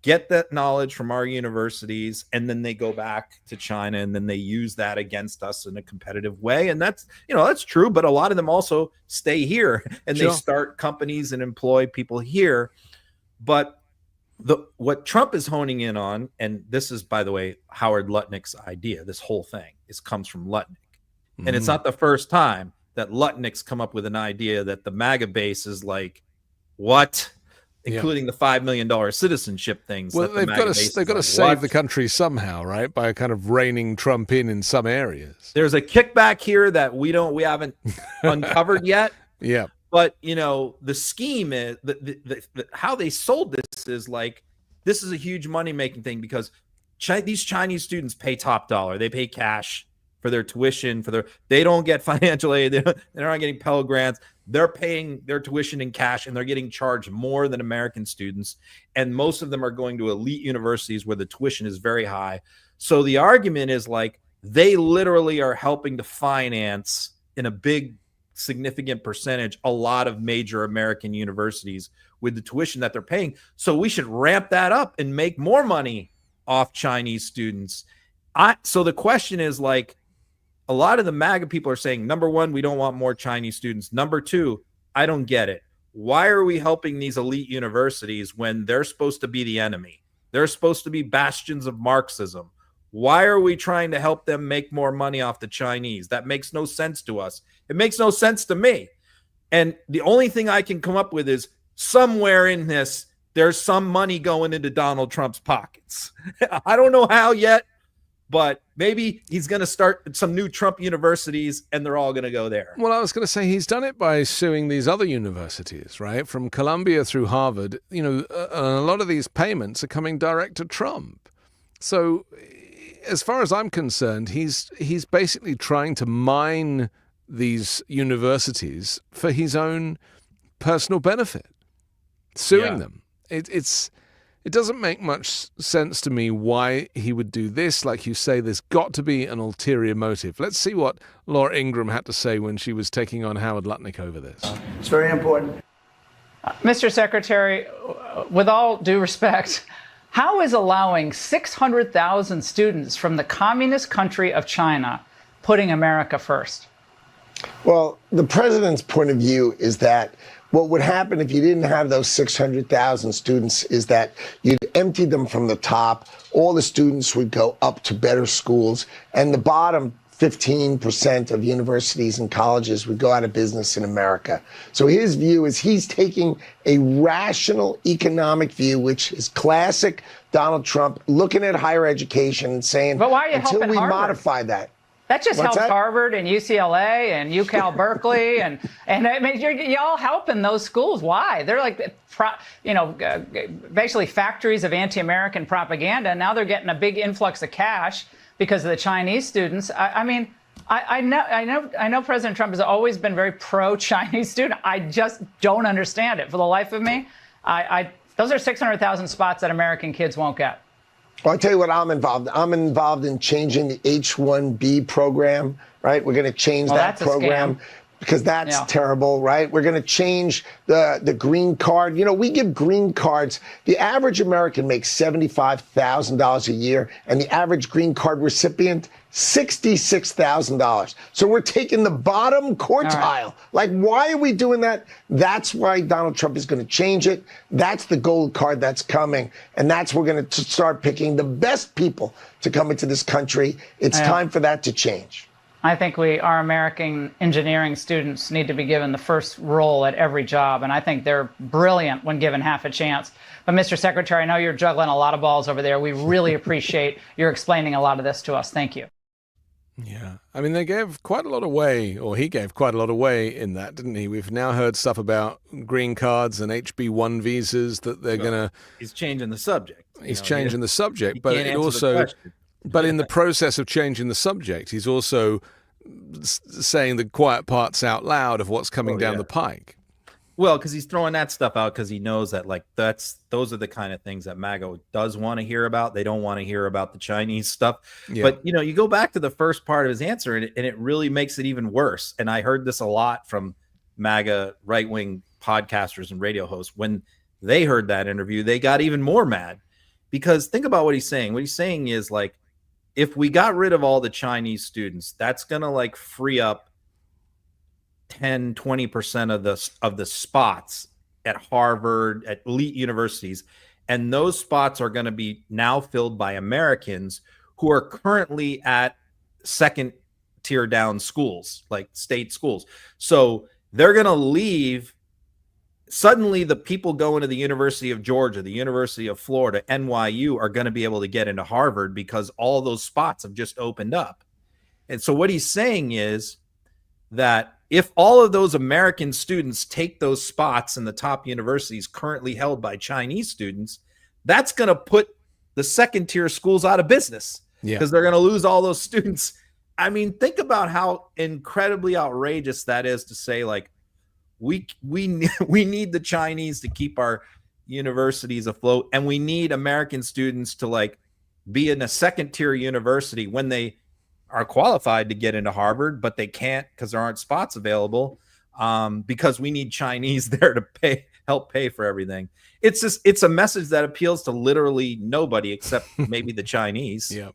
get that knowledge from our universities, and then they go back to China, and then they use that against us in a competitive way. And that's, that's true. But a lot of them also stay here and they start companies and employ people here. But what Trump is honing in on, and this is, by the way, Howard Lutnick's idea, this whole thing comes from Lutnick. And it's not the first time that Lutnick's come up with an idea that the MAGA base is like, what? Including the $5 million citizenship things. Well, they've got to save the country somehow, right? By kind of reining Trump in some areas. There's a kickback here that we haven't uncovered yet. Yeah. But, the scheme is how they sold this is like, this is a huge money-making thing because these Chinese students pay top dollar. They pay cash for their tuition, they don't get financial aid. They're not getting Pell Grants. They're paying their tuition in cash, and they're getting charged more than American students. And most of them are going to elite universities where the tuition is very high. So the argument is like, they literally are helping to finance in a big, significant percentage a lot of major American universities with the tuition that they're paying. So we should ramp that up and make more money off Chinese students. So the question is like, a lot of the MAGA people are saying, number one, we don't want more Chinese students. Number two, I don't get it. Why are we helping these elite universities when they're supposed to be the enemy? They're supposed to be bastions of Marxism. Why are we trying to help them make more money off the Chinese? That makes no sense to us. It makes no sense to me. And the only thing I can come up with is somewhere in this, there's some money going into Donald Trump's pockets. I don't know how yet. But maybe he's going to start some new Trump universities and they're all going to go there. Well, I was going to say he's done it by suing these other universities, right? From Columbia through Harvard, a lot of these payments are coming direct to Trump. So as far as I'm concerned, he's basically trying to mine these universities for his own personal benefit, suing them. It doesn't make much sense to me why he would do this. Like you say, there's got to be an ulterior motive. Let's see what Laura Ingraham had to say when she was taking on Howard Lutnick over this. It's very important. Mr. Secretary, with all due respect, how is allowing 600,000 students from the communist country of China putting America first? Well, the president's point of view is that what would happen if you didn't have those 600,000 students is that you'd empty them from the top. All the students would go up to better schools, and the bottom 15% of universities and colleges would go out of business in America. So his view is he's taking a rational economic view, which is classic Donald Trump, looking at higher education and saying, but why are you until helping we Harvard? Modify that. That just What's helps that? Harvard and UCLA and UCal Berkeley and I mean you're all helping those schools. Why? They're like basically factories of anti-American propaganda. And now they're getting a big influx of cash because of the Chinese students. I know President Trump has always been very pro-Chinese student. I just don't understand it for the life of me. Those are 600,000 spots that American kids won't get. Well, I'll tell you what I'm involved. I'm involved in changing the H-1B program, right? We're going to change that program because that's terrible, right? We're going to change the green card. We give green cards. The average American makes $75,000 a year, and the average green card recipient, $66,000. So we're taking the bottom quartile. Like, why are we doing that? That's why Donald Trump is going to change it. That's the gold card that's coming. And that's we're going to start picking the best people to come into this country. It's time for that to change. I think our American engineering students need to be given the first role at every job, and I think they're brilliant when given half a chance. But Mr. Secretary, I know you're juggling a lot of balls over there. We really appreciate your explaining a lot of this to us. Thank you. Yeah. I mean, they gave quite a lot away, or he gave quite a lot away in that, didn't he? We've now heard stuff about green cards and HB1 visas that they're going to... He's changing the subject. He's changing the subject, but it also... But in the process of changing the subject, he's also saying the quiet parts out loud of what's coming down the pike. Well, because he's throwing that stuff out because he knows that those are the kind of things that MAGA does want to hear about. They don't want to hear about the Chinese stuff. Yeah. But, you go back to the first part of his answer and it really makes it even worse. And I heard this a lot from MAGA right-wing podcasters and radio hosts. When they heard that interview, they got even more mad. Because think about what he's saying. What he's saying is like, if we got rid of all the Chinese students, that's going to like free up 10, 20% of the spots at Harvard, at elite universities. And those spots are going to be now filled by Americans who are currently at second tier down schools, like state schools. So they're going to leave. Suddenly the people going to the University of Georgia, the University of Florida, NYU are going to be able to get into Harvard because all those spots have just opened up. And so what he's saying is that if all of those American students take those spots in the top universities currently held by Chinese students, that's going to put the second tier schools out of business because they're going to lose all those students. I mean, think about how incredibly outrageous that is to say, like, we need the Chinese to keep our universities afloat, and we need American students to like be in a second tier university when they are qualified to get into Harvard, but they can't because there aren't spots available, because we need Chinese there to help pay for everything. It's a message that appeals to literally nobody except maybe the Chinese. Yeah.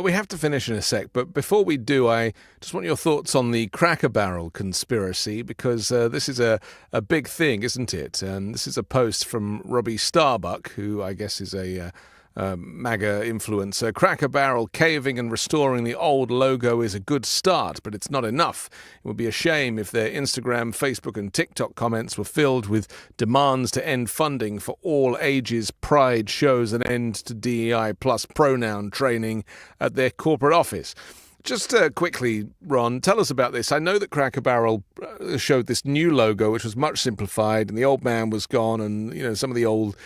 We have to finish in a sec, but before we do, I just want your thoughts on the Cracker Barrel conspiracy, because this is a big thing, isn't it? And this is a post from Robbie Starbuck, who I guess is a MAGA influencer. Cracker Barrel caving and restoring the old logo is a good start, but it's not enough. It would be a shame if their Instagram, Facebook and TikTok comments were filled with demands to end funding for all ages pride shows and end to DEI plus pronoun training at their corporate office. Just quickly, Ron, tell us about this. I know that Cracker Barrel showed this new logo, which was much simplified, and the old man was gone, and some of the old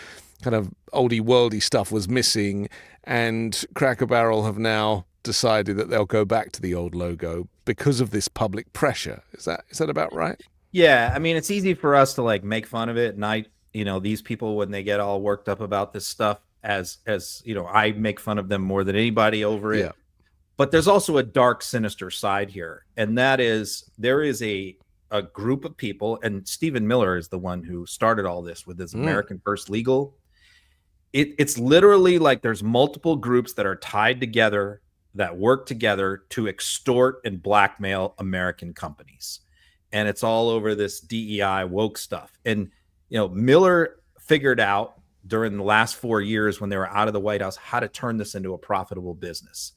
kind of oldie worldy stuff was missing, and Cracker Barrel have now decided that they'll go back to the old logo because of this public pressure. Is that about right? Yeah, I mean, it's easy for us to like make fun of it, and these people, when they get all worked up about this stuff, as I make fun of them more than anybody over it. Yeah. But there's also a dark, sinister side here, and that is there is a group of people, and Stephen Miller is the one who started all this with his American First Legal. It's literally like there's multiple groups that are tied together that work together to extort and blackmail American companies. And it's all over this DEI woke stuff. And, Miller figured out during the last 4 years when they were out of the White House how to turn this into a profitable business.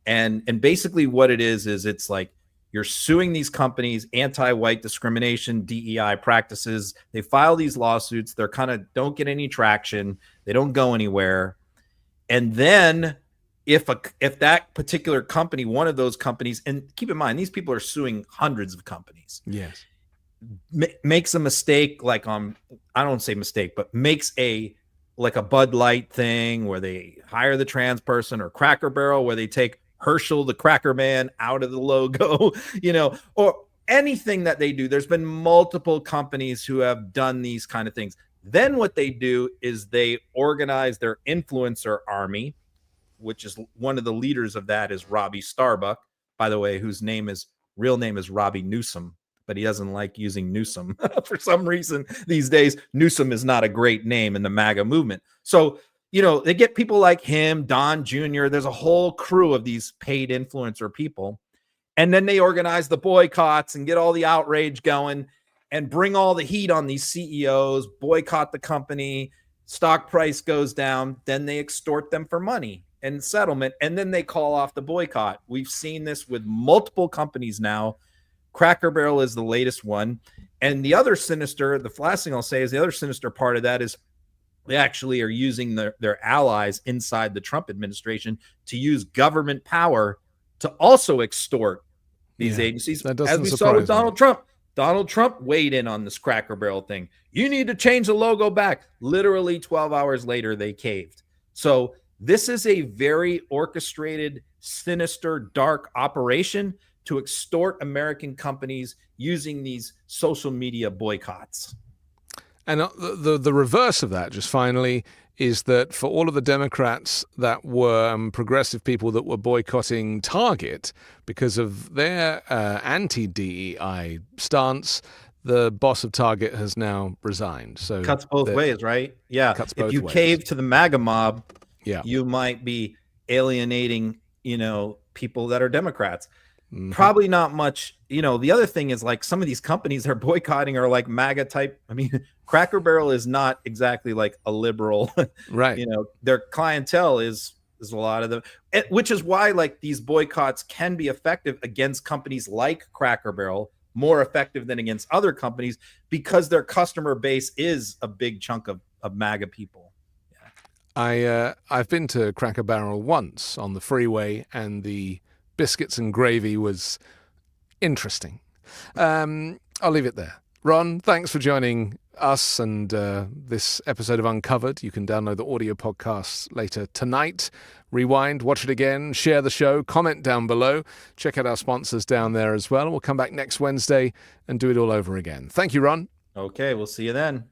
And basically what it is it's like you're suing these companies, anti-white discrimination, DEI practices. They file these lawsuits. They're kind of don't get any traction. They don't go anywhere. And then if that particular company, one of those companies, and keep in mind, these people are suing hundreds of companies. Yes. Makes a mistake, like I don't say mistake, but makes a Bud Light thing where they hire the trans person, or Cracker Barrel where they take Herschel, the Cracker Man, out of the logo, or anything that they do. There's been multiple companies who have done these kind of things. Then what they do is they organize their influencer army, which is one of the leaders of that is Robbie Starbuck, by the way, whose real name is Robbie Newsom, but he doesn't like using Newsom for some reason these days. Newsom is not a great name in the MAGA movement. So they get people like him, Don Jr. There's a whole crew of these paid influencer people. And then they organize the boycotts and get all the outrage going and bring all the heat on these CEOs, boycott the company, stock price goes down. Then they extort them for money and settlement. And then they call off the boycott. We've seen this with multiple companies now. Cracker Barrel is the latest one. And the other sinister, the last thing I'll say is the other sinister part of that is they actually are using their allies inside the Trump administration to use government power to also extort these agencies. As we saw with Donald Trump. Donald Trump weighed in on this Cracker Barrel thing. You need to change the logo back. Literally 12 hours later, they caved. So this is a very orchestrated, sinister, dark operation to extort American companies using these social media boycotts. And the reverse of that, just finally, is that for all of the Democrats that were progressive people that were boycotting Target because of their anti-DEI stance, the boss of Target has now resigned. So cuts both ways, right? Yeah. Cuts both if you ways. cave to the MAGA mob, yeah, you might be alienating, people that are Democrats. Mm-hmm. Probably not much. The other thing is, like, some of these companies they're boycotting are like MAGA type. I mean, Cracker Barrel is not exactly like a liberal, right? Their clientele is a lot of them, which is why like these boycotts can be effective against companies like Cracker Barrel, more effective than against other companies, because their customer base is a big chunk of MAGA people. I've been to Cracker Barrel once on the freeway, and the biscuits and gravy was interesting. I'll leave it there. Ron, thanks for joining us and this episode of Uncovered. You can download the audio podcast later tonight. Rewind, watch it again, share the show, comment down below. Check out our sponsors down there as well. We'll come back next Wednesday and do it all over again. Thank you, Ron. Okay, we'll see you then.